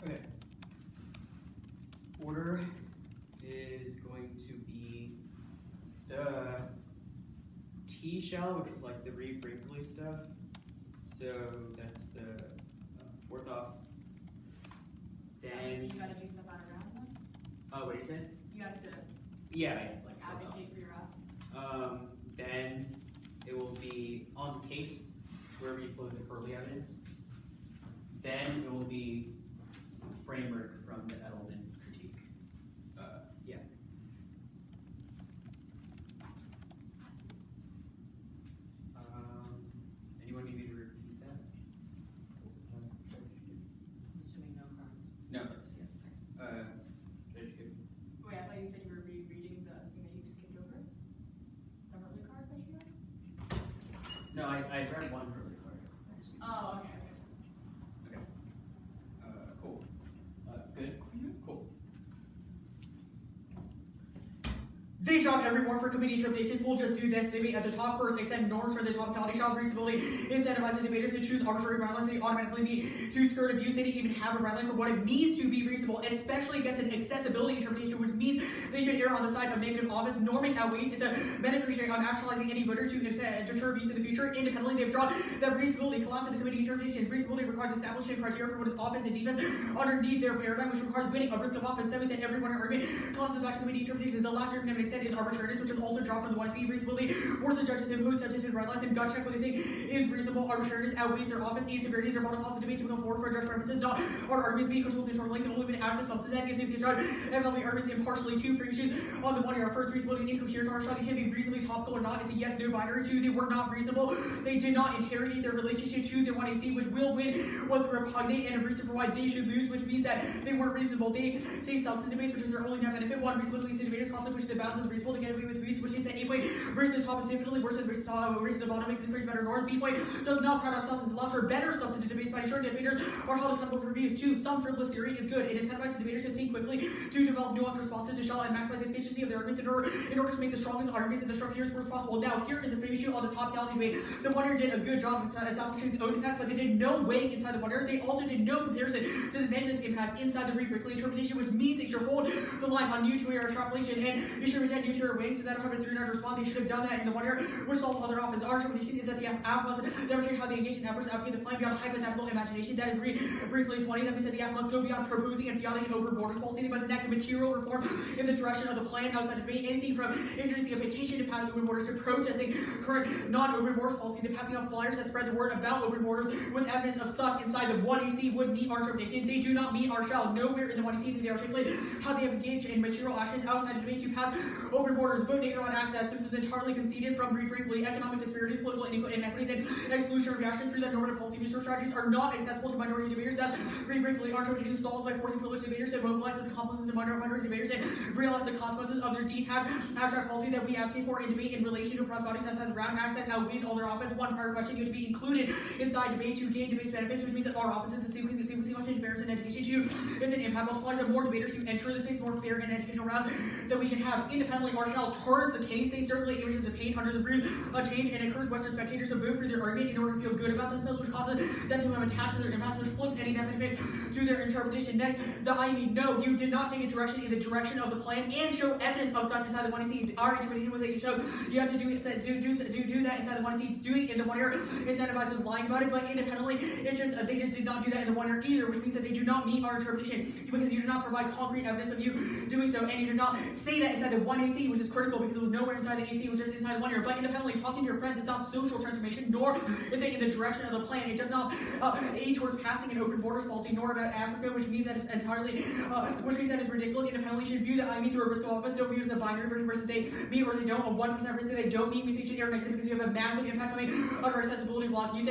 Okay. Order is going to be the T shell, which is like the Reed Brinkley stuff. So that's the fourth off. Then You gotta do stuff out around them. what do you say? You have to Yeah. like advocate for your app. Then it will be on the case wherever you flow the Hurley evidence. Then it will be framework from the Edelman critique. Yeah. Anyone need me to repeat that? I'm assuming no cards. No. Yeah. Judge Gibb. They drop every warrant for committing interpretations. We'll just do this. They be at the top first, extend norms for the topicality, child reasonability, incentivize the debaters to choose arbitrary guidelines. They automatically need to skirt abuse. They didn't even have a guideline for what it means to be reasonable, especially against an accessibility interpretation, which means they should err on the side of negative office. Norming outweighs its metacritic on actualizing any voter to deter abuse in the future. Independently, they've drawn that reasonability class of the committee interpretations. Reasonability requires establishing criteria for what is offense and defense underneath their paradigm, which requires winning a risk of offense. That means that everyone in argument classes back to committee interpretations. The last argument extent is arbitrariness, which is also dropped from the YC. Reasonability forces the judges to impose substantive red lines and gut check what they think is reasonable. Arbitrariness outweighs their office and severity. Their model class of debate to become forward for judge purposes. Not our arguments being controlled and short-linked, only when as a substance that is if the judge and the arguments impartially. Two free issues on the one year. First, reasonability incoherent. Our shot can be reasonably topical or not. It's a yes no binary. Two, they were not reasonable. They did not interrogate their relationship to the 1AC, which will win, was repugnant and a reason for why they should lose, which means that they weren't reasonable. They say substance debates, which is their only net benefit. One, reasonability leads to debaters constantly push the bounds of the reasonable to get away with abuse, which is that A point versus the top is infinitely worse than race to the bottom makes it creates better norms. B point does not pride ourselves as allows for better substantive debates by ensuring debaters are held accountable for abuse. Two, some frivolous theory is good. It incentivizes debaters to think quickly, to develop nuanced responses to shell and maximize the efficiency of their arguments in order to make the strongest arguments and the strongest as possible. Now, here is the frame issue on the top gallery debate. The one-year did a good job of establishing its own impact, but they did no weighing inside the one-year. They also did no comparison to the negative impacts inside the Reed-Brickley interpretation, which means it should hold the line on new two-year extrapolation and it should reject new two-year weighings. Instead of having a 300 respond, they should have done that in the one-year, which solves other offense. Our interpretation is that the app must demonstrate how they engage in efforts to advocate the plan beyond hypothetical imagination. That is Reed-Brickley 20. That means that the app must go beyond proposing and fielding an open borders policy. They must enact a material reform in the direction of the plan outside of debate. Anything from introducing a petition to pass open borders to protesting current non-open borders policy to passing out flyers that spread the word about open borders with evidence of such inside the 1AC would meet our interpretation. They do not meet our shall. Nowhere in the 1AC do they articulate how they have engaged in material actions outside of debate to pass open borders, vote negative on access. This is entirely conceded from Reed-Brickley. Economic disparities, political inequities, and exclusionary reactions through that normative policy research strategies are not accessible to minority debaters. As Reed-Brickley, our interpretation stalls by forcing privileged debaters to mobilize as accomplices of minority debaters and realize the consequences of their detached abstract policy that we advocate for in debate in relation to cross bodies outside the round access outweighs all their offense. One prior question you have to be included inside debate to gain debate benefits, which means that our office is the sequencing question fairness and education. Two is an impact multiplier. The more debaters who enter the space, more fair and educational round that we can have. Independently, our shall turns the case. They circulate images of pain under the bruise of change and encourage Western spectators to vote for their argument in order to feel good about themselves, which causes them to become attached to their impacts, which flips any net benefit to their interpretation. Next, the I mean, no, you did not take a direction in the direction of the plan and show evidence of such inside the 1AC. Our interpretation was to show you have to do that inside the 1AC. Doing it in the 1 year incentivizes lying about it, but independently, it's just they just did not do that in the 1 year either, which means that they do not meet our interpretation because you did not provide concrete evidence of you doing so, and you did not say that inside the 1AC, which is critical because it was nowhere inside the AC, it was just inside the 1 year. But independently, talking to your friends is not social transformation, nor is it in the direction of the plan. It does not aid towards passing an open borders policy, nor about Africa, which means that it's entirely, which means that it's ridiculous. Independently, should view that I mean through a risk of office. Don't view it as a binary versus they meet or they don't. A 1% risk that they don't meet means they should err negative because you have a massive impact coming on our accessibility block. You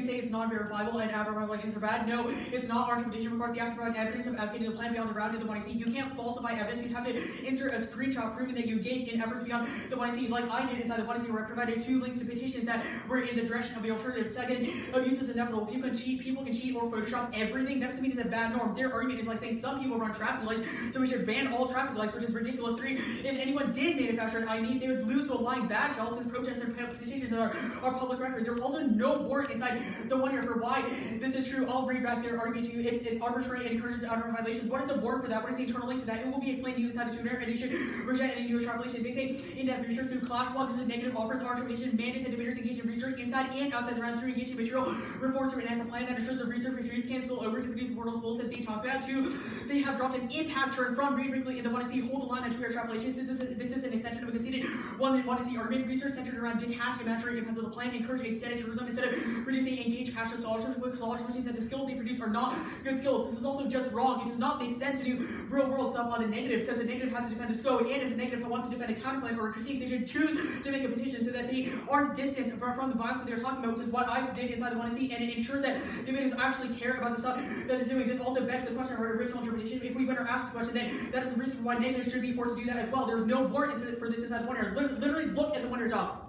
say it's non-verifiable and adverb revelations are bad. No, it's not. Our interpretation requires the act to provide evidence of advocating the plan beyond the round of the 1AC. You can't falsify evidence. You have to insert a screenshot proving that you engaged in efforts beyond the 1AC, like I did inside the 1AC, where I provided 2 links to petitions that were in the direction of the alternative. Second, abuse is inevitable. People can cheat or Photoshop everything. That doesn't mean it's a bad norm. Their argument is like saying some people run traffic lights, so we should ban all traffic lights, which is ridiculous. 3, if anyone did manufacture an IME, they would lose to a lying bad shell since protests and petitions are public record. There was also no warrant inside the 1 year for why this is true. I'll read back their argument to you. It's arbitrary and encourages outright violations. What is the warrant for that? What is the internal link to that? It will be explained to you inside the tuner, and you should reject any new extrapolation. They say in-depth research through class 1. This is negative offers. Our interpretation mandates that debaters engage in research inside and outside the round through engaging material reforms to enact the plan that ensures the research reviews can spill over to produce mortal schools that they talk about. 2, they have dropped an impact turn from Reed-Brickley and the 1AC hold the line on 2-year extrapolations. This is an extension of a conceded 1AC argument. Research centered around detached imaginary impacts of the plan encourage a steady tourism instead of producing engaged passionate scholarship, which means that the skills they produce are not good skills. This is also just wrong. It does not make sense to do real world stuff on the negative because the negative has to defend the scope, and if the negative wants to defend a counterplan or a critique, they should choose to make a petition so that they aren't distanced from the violence that they're talking about, which is what I did inside the 1AC, and it ensures that debaters actually care about the stuff that they're doing. This also begs the question of our original interpretation. If we went or asked this question, then that is the reason why negatives should be forced to do that as well. There's no warrant for this inside the 1 year. Literally look at the 1 year job.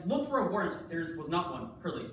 Look for a warrant. There was not one. Hurley.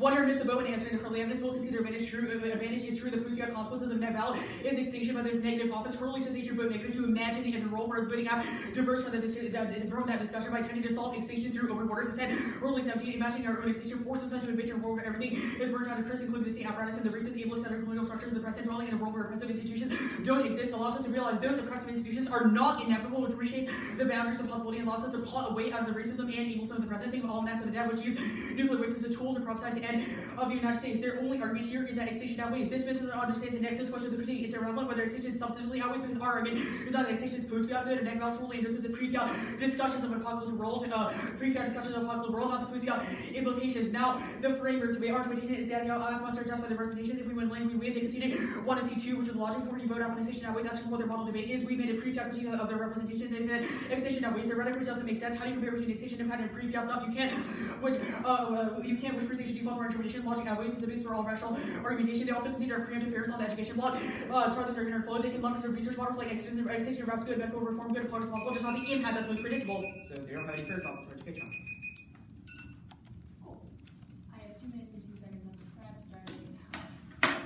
One year missed the boat when answering the Hurley evidence will consider advantage is true. The post-grad consequences of net value is extinction, but there's negative office. Hurley says they should vote negative to imagine the end role, whereas voting out diverse from that discussion by tending to solve extinction through open borders. Instead, Hurley 17, imagining our own extinction forces us to envision a world where everything is burned out of curse, including the state apparatus and the racist, ableist, and colonial structures of the present, dwelling in a world where oppressive institutions don't exist, allows us to realize those oppressive institutions are not inevitable, which reshapes the boundaries, the possibility, and allows us to pull away out of the racism and ableism of the present. Think of Almanac of the Dead, which use nuclear waste as a tool to prophesize the end of the United States. Their only argument here is that extinction outweighs. This misses understands the next question of the critique. It's irrelevant whether extinction substantively outweighs, because our argument is not that extinction is post-fiat good and neck-val's rule, and the pre-fiat discussions of an apocalyptic world, not the post-fiat implications. Now, the framework to be argumentation is that must are just by the representation. If we win, we win. They conceded 1 and C2, which is logical before you vote out when extinction outweighs. That's just what their model debate is. We made a pre-fiat critique of their representation, and then extinction outweighs. Theoretically, just makes sense. How do you compare between extinction impact and pre-fiat stuff? You can't. Which presentation default to our interpretation. Logic outweighs is the base for all rational argumentation. They also consider preemptive fairness on the education law. Start the argument flow. They can lump their research models like extinction, perhaps good, medical reform, good, apart possible, just not the impact that's most predictable. So they don't have any fair software for education. Cool. I have 2 minutes and 2 seconds on the prep starting now.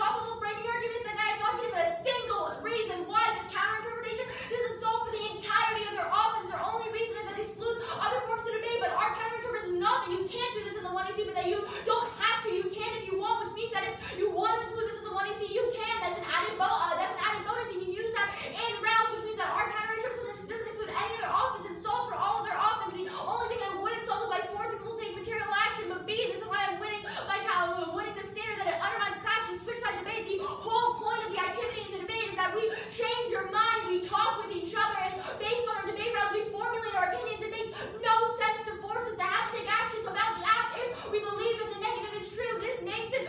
problem with framing arguments that I have not given a single reason why this counter-interpretation doesn't solve for the entirety of their offense. Their only reason is that it excludes other forms of debate, but our counter-interpretation is not that you can't do this in the 1EC, but that you don't have to. You can if you want, which means that if you want to include this in the 1EC, you can. That's an added bonus, and you use that in rounds, which means that our counter-interpretation doesn't exclude any of their offense. It solves for all of their offense. The only thing I wouldn't solve is by forcing people to take material action, but B, this is why I'm winning, like how I'm winning the standard that it undermines clash and switch side debate. The whole point of the activity in the debate is that we change your mind, we talk with each other, and based on our debate rounds, we formulate our opinions. It makes no sense to force us to have to take actions about the app if we believe that the negative is true. This makes it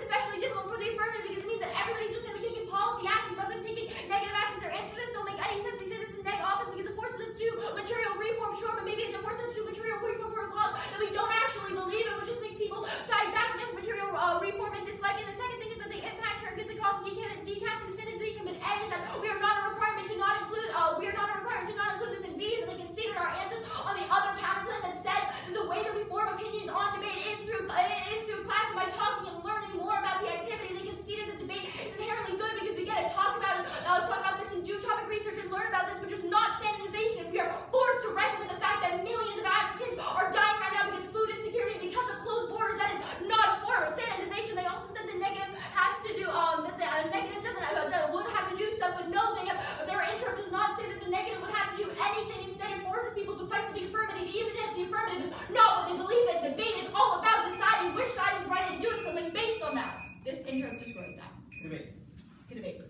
especially difficult for the affirmative because it means that everybody's just going to be taking policy actions rather than taking negative actions. Their answers to this don't make any sense. They say this is neg offense because it forces us to material reform, sure, but maybe it forces us to material reform for a cause that we don't actually believe in, which just makes people fight back against material reform and dislike it. The second thing is that they impact our goods and cause detachment and standardization, but A is that we are not a requirement to not include this in B's, and they consider our answers on the other counterplan that says that the way that we form opinions on debate is through class by talking and learning more about the activity. They conceded that debate is inherently good because we get to talk about this and do topic research and learn about this, which is not standardization. If we are forced to reckon with the fact that millions of Africans are dying right now because food insecurity, because of closed borders, that is not a form of standardization. They also said the negative has to do that the negative would have to do stuff, but no, their interp does not say that the negative would have to do anything. Instead, it forces people to fight for the affirmative, even if the affirmative is not what they believe in. Debate is all about deciding which side is right and doing something based on that. This interp destroys that. Debate. Good debate.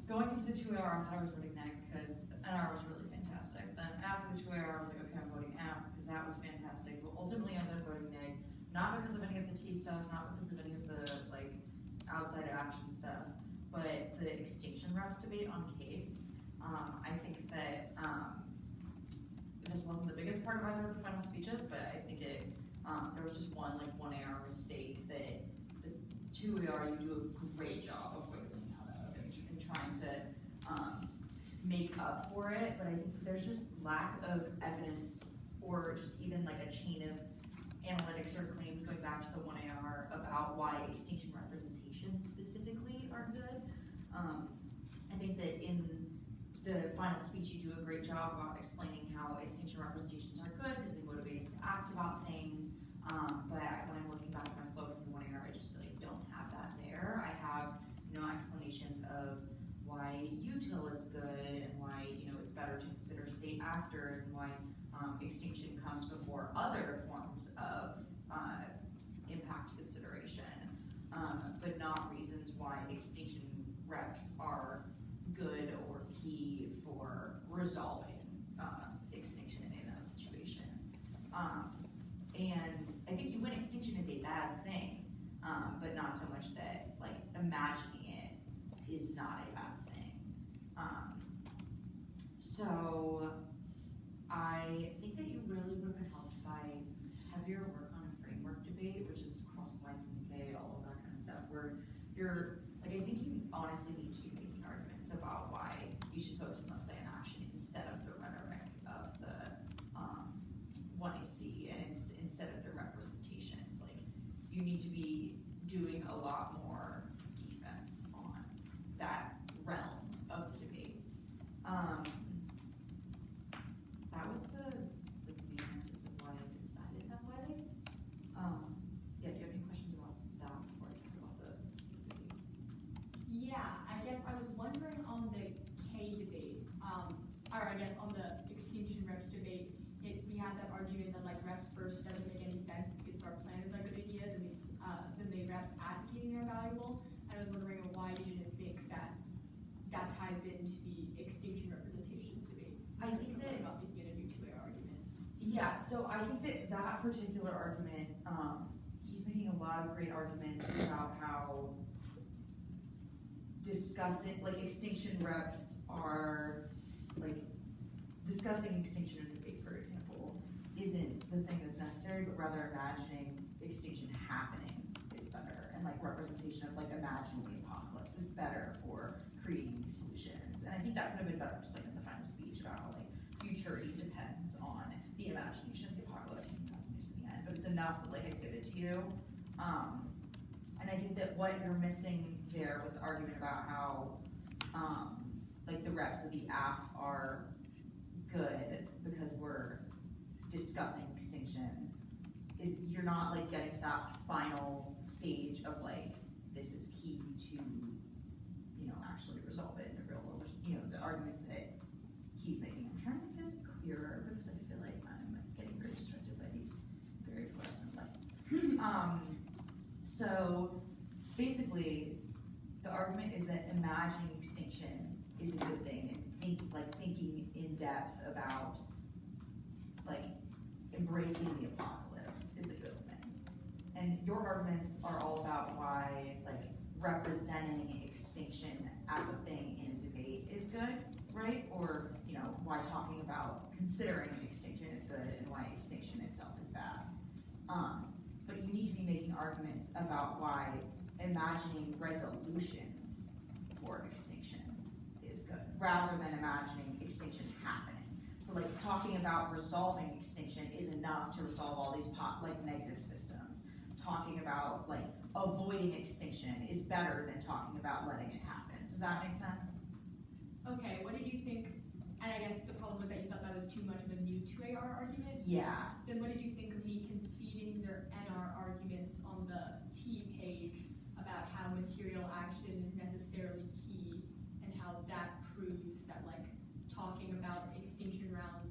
going into the 2AR, I thought I was voting neg because NR was really fantastic. Then after the 2AR, I was like, okay, I'm voting F because that was fantastic. But ultimately, I ended up voting neg, not because of any of the T stuff, not because of any of the like outside action stuff, but the extinction reps debate on case. I think that this wasn't the biggest part of either of the final speeches, but I think it there was just one AR mistake that the 2AR you do a great job of wiggling out of and trying to make up for it, but I think there's just lack of evidence or just even like a chain of analytics or claims going back to the 1AR about why extinction representations specifically are good. I think that in the final speech you do a great job about explaining how extinction representations are good because they motivate us to act about things, but when I'm looking back at my flow from the 1AR, I just like don't have that there. I have explanations of why util is good and why it's better to consider state actors and why extinction comes before other forms of impact consideration, but not reasons why extinction reps are good or key for resolving extinction in that situation. And I think you win extinction is a bad thing, but not so much that like imagining it is not a bad thing. So I think that you really would have been helped by heavier work on a framework debate, which is cross-applying communique, all of that kind of stuff, where you're like, I think you honestly need to be making arguments about why you should focus on the plan action instead of the rhetoric of the 1AC and instead of the representations. Like, you need to be doing a lot more defense on that realm of the debate. That was the main axis of why I decided that way. Yeah, do you have any questions about that before I talk about the debate? Yeah, I guess I was wondering on the K debate, or I guess on the extinction reps debate, we had that argument that like reps first doesn't make any sense because if our plan is a good idea, then the reps advocating are valuable. I was wondering why you didn't think that that ties into the extinction representations debate. I think that about making it a new two-way argument. Yeah, so I think that particular argument, he's making a lot of great arguments about how discussing, like extinction reps are, like discussing extinction in debate, for example, isn't the thing that's necessary, but rather imagining extinction happening is better. And like representation of like imagining the apocalypse is better for creating these solutions. And I think that could have been better explained in the final speech about how like futurity depends on the imagination of the apocalypse and the news in the end, but it's enough that like I give it to you. And I think that what you're missing there with the argument about how like the reps of the AF are good because we're discussing extinction is you're not like getting to that final stage of like this is key to actually resolve it in the real world. The arguments that he's making. I'm trying to make this clearer because I feel like I'm getting very distracted by these very fluorescent lights. So basically, the argument is that imagining extinction is a good thing, and thinking in depth about like embracing the apocalypse is a good thing. And your arguments are all about why like representing extinction as a thing in a debate is good, right? Or why talking about considering extinction is good and why extinction itself is bad. But you need to be making arguments about why imagining resolutions for extinction is good, rather than imagining extinction happening. So like talking about resolving extinction is enough to resolve all these negative systems. Talking about like avoiding extinction is better than talking about letting it happen. Does that make sense? Okay, what did you think? And I guess the problem was that you thought that was too much of a new 2AR argument. Yeah. Then what did you think of me conceding their NR arguments on the T page about how material action is necessarily key and how that proves that like talking about extinction round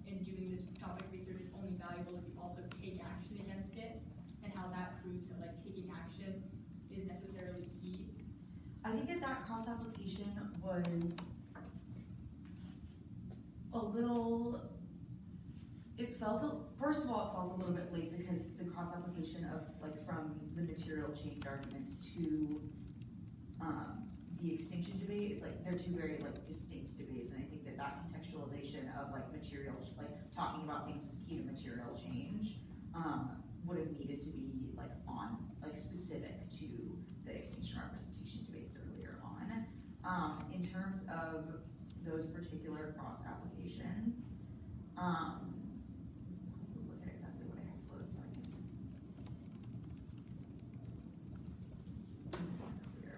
and doing this topic research is only valuable if you also take action against it, and how that proves that taking action is necessarily key? I think that that cross application was a little, first of all, it felt a little bit late because the cross application of like from the material change arguments to the extinction debate is like, they're two very like distinct debates, and I think that contextualization of like material, like talking about things as key to material change, would have needed to be like on, like specific to the extinction representation debates earlier on. In terms of those particular cross applications, look at exactly what I have float so I can clear.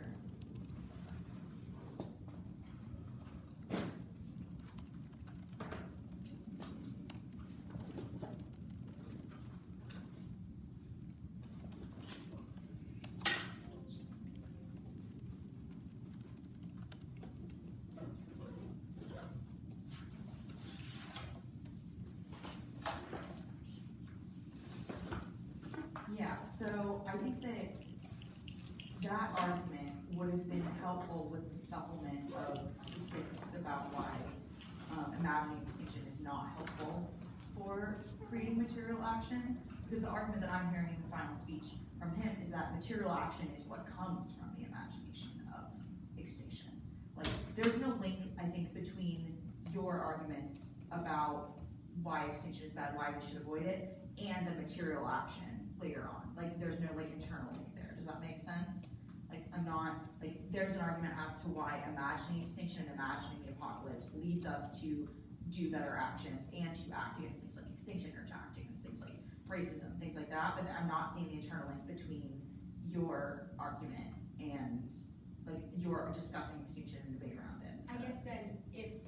Yeah, so I think that argument would have been helpful with the supplement of specifics about why imagining extinction is not helpful for creating material action. Because the argument that I'm hearing in the final speech from him is that material action is what comes from the imagination of extinction. Like, there's no link, I think, between your arguments about why extinction is bad, why we should avoid it, and the material action later on. Like, there's no like internal link there. Does that make sense? Like, I'm not, like, there's an argument as to why imagining extinction and imagining the apocalypse leads us to do better actions and to act against things like extinction or to act against things like racism, things like that. But I'm not seeing the internal link between your argument and like your discussing extinction and debate around it. I guess then if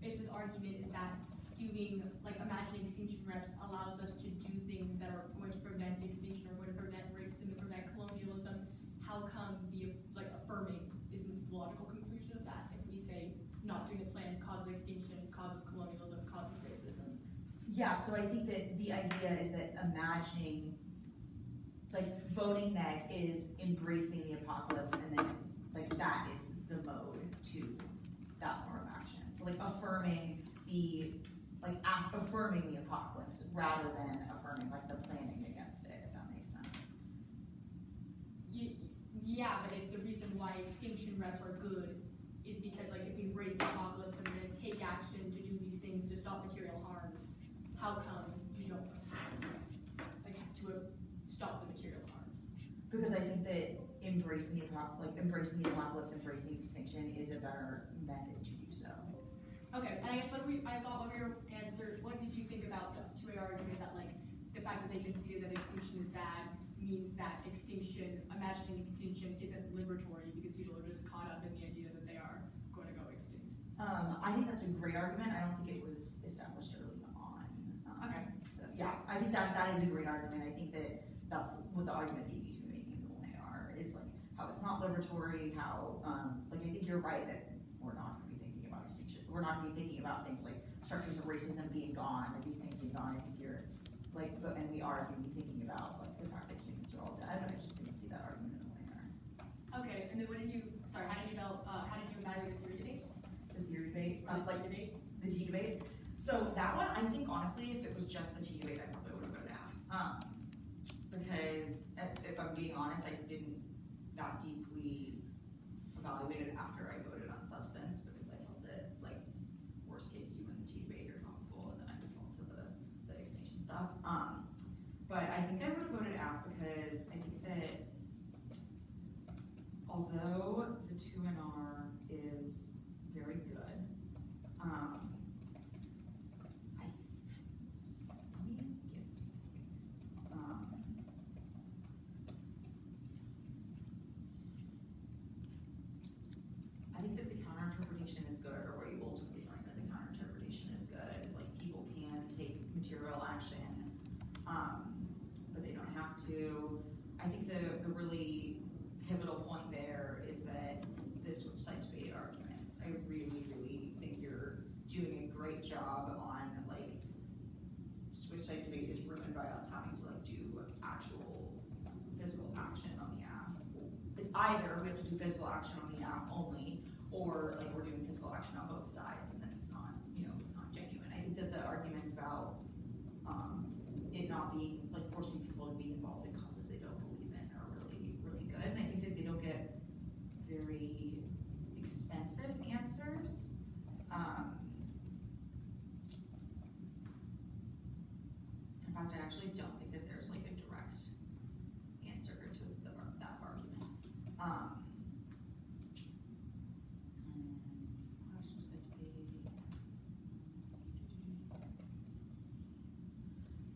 his argument is that doing like imagining extinction reps allows us to do things that are going to prevent extinction or going to prevent racism and prevent colonialism, how come the like affirming isn't the logical conclusion of that? If we say not doing the plan causes extinction, causes colonialism, causes racism. Yeah, so I think that the idea is that imagining, like voting neg is embracing the apocalypse, and then like that is the mode to that form of action. So like affirming the apocalypse rather than affirming like the planning against it, if that makes sense. Yeah, but if the reason why extinction reps are good is because like if we embrace the apocalypse and we're going to take action to do these things to stop material harms, how come you don't like to stop the material harms? Because I think that embracing the apocalypse, embracing extinction is a better method to do so. Okay, and I guess I thought one of your answers, what did you think about the two-way argument that like the fact that they conceded that extinction is bad means that imagining extinction isn't liberatory because people are just caught up in the idea that they are going to go extinct? I think that's a great argument. I don't think it was established early on. Okay. So yeah, I think that is a great argument. I think that that's what the argument that you need to be making in the 1AR is like how it's not liberatory, how like I think you're right that we're not going to be thinking about extinction. We're not going to be thinking about things like structures of racism being gone, like these things being gone. I think you're like, and we are going to be thinking about like the fact that humans are all dead. I just didn't see that argument in the 1AR. Okay, and then how did you evaluate the theory debate? The theory debate, Like debate? the T debate. So that one, I think honestly, if it was just the T debate, I probably would have voted out. Because if I'm being honest, I didn't that deeply evaluate it after I voted on substance because I felt that like worst case you win the T debate or topical and then I default to the extinction stuff. But I think I would have voted out because I think that although the 2NR is very good, I think that the counter-interpretation is good, or what you ultimately frame as a counter-interpretation is good, is like people can take material action, but they don't have to. I think the really pivotal point there is that this site debate arguments, I really, really think you're doing a great job on like switch site debate is ruined by us having to like do actual physical action on the app. either we have to do physical action on the app only, or like we're doing physical action on both sides, and then it's not, you know, it's not genuine. I think that the arguments about it not being, like, forcing people to be involved in causes they don't believe in are really, really good, and I think that they don't get very extensive answers. In fact, I actually don't think that there's like a direct answer to that argument. What else was it?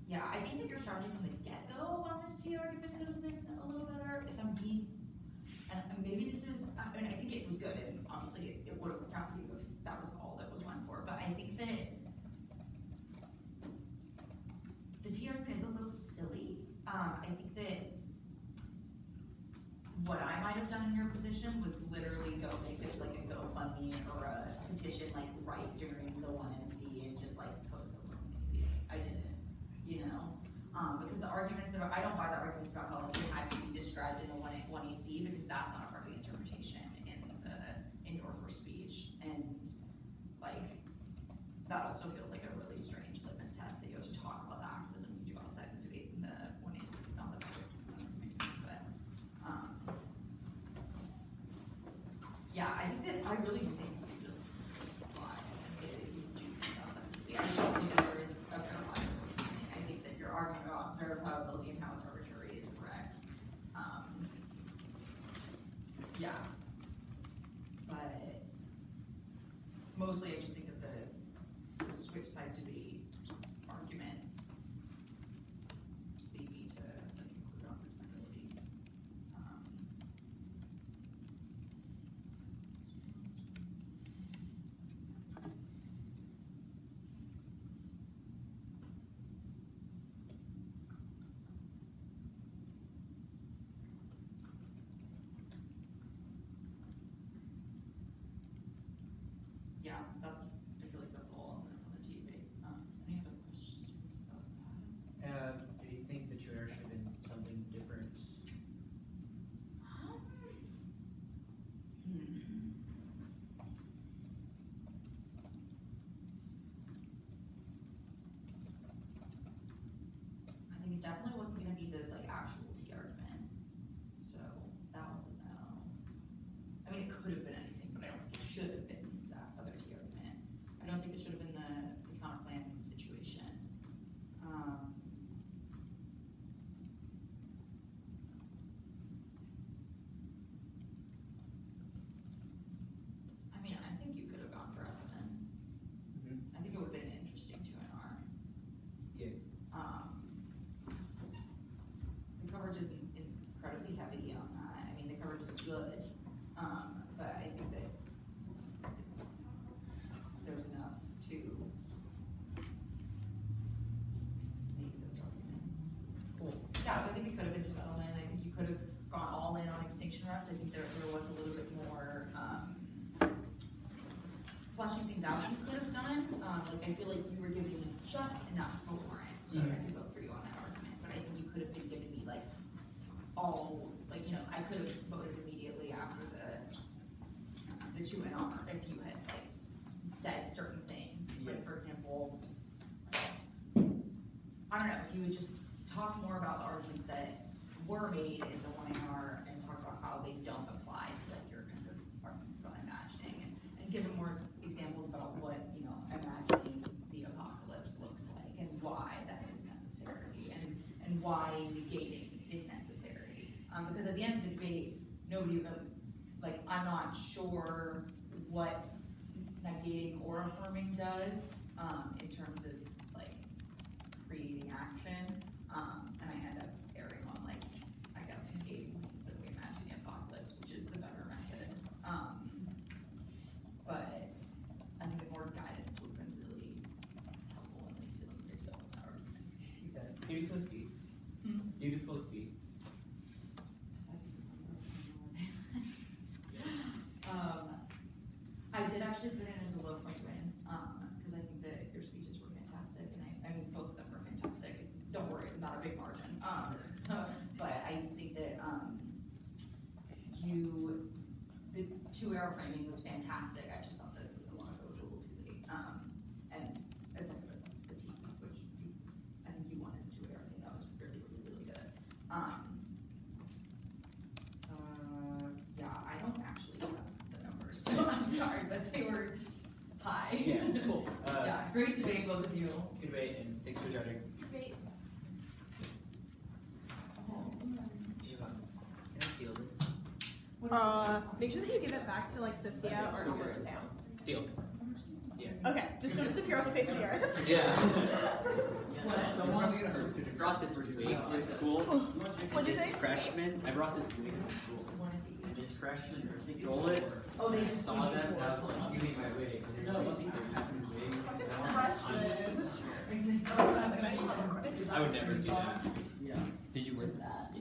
Yeah, I think that your strategy from the get-go on this T argument could have been a little better. If I'm being, and maybe this is, I mean, I think it was good, and obviously it would have worked out for you if that was all that was went for. But I think that the T argument is a little silly. I think that what I might have done in your position was literally go make it like a GoFundMe or a petition like right during the 1NC and just like post the link. Maybe I didn't, you know, because the arguments about, I don't buy the arguments about how like you had to be described in the 1EC because that's not a part of the interpretation in your first speech, and like that also feels like a really strange litmus test that you have to talk about the activism you do outside the debate in the 1EC. Not that was, but yeah, I think that I really do think you just lie and say that you do things outside the debate. I don't think that there is a verifiable opinion. I think that your argument about verifiability and how it's arbitrary is correct. Yeah. But mostly I just think that the switch side debate arguments lead me to like conclude on reasonability. Yeah, I feel like that's all on the debate. Any other questions about that? Do you think the tutor should have been something different? I think it definitely wasn't going to be the like actual T argument, so that was a no. I mean, it could have been anything, but I don't think it should have been that other T argument. I don't think it should have been the counterplan situation. I mean, I think you could have gone for Evelyn. I think it would have been interesting to an R. Yeah. The coverage is incredibly heavy on that. I mean, the coverage is good, but I think that there's enough to make those arguments. Cool. Yeah, so I think it could have been just element. I think you could have gone all in on extinction reps. I think there was a little bit more fleshing things out you could have done. Like I feel like you were giving me just enough for warrant, so I could vote for you on that argument. But I think you could have been giving me like all, like, you know, I could have voted immediately after the 2NR if you had like said certain things. Like for example, I don't know, if you would just talk more about the arguments that were made in the 1NR and talk about how they don't apply to like your kind of arguments about imagining, and give them more examples about what, you know, imagining the apocalypse looks like and why that is necessary, and why negating is necessary. Because at the end of the debate, nobody really, like, I'm not sure what negating or affirming does in terms of like creating action, and I end up erring on like, I guess negating means that we imagine the apocalypse, which is the better method. But I think that more guidance would have been really helpful in like sealing the deal with that argument. He says, do you disclose fees? Do you disclose fees? I did actually put in as a low point win, because I think that your speeches were fantastic, and I mean, both of them were fantastic. Don't worry, not a big margin. But I think that you 2-arrow framing was fantastic. I just thought that a lot of it was a little too late. And except for the T stuff, which I think you wanted 2-arrow. I think that was really, really, really good. Yeah, I don't actually have the numbers, so I'm sorry, but they were high. Yeah, cool. Yeah, great debate, both of you. Good debate, and thanks for judging. Great. Can I steal this? Make sure that you give it back to like Sophia or Albert or Sam. Deal. Yeah. Okay, just don't disappear off the face of the earth. Yeah. Someone brought this wig to school. What'd you This say? freshman, I brought this wig to school. And this freshman stole it. Oh, they I saw them. I was like, "You need my wig." And they're like, "They're having wigs." Freshman. I would never do that. Did you wear that?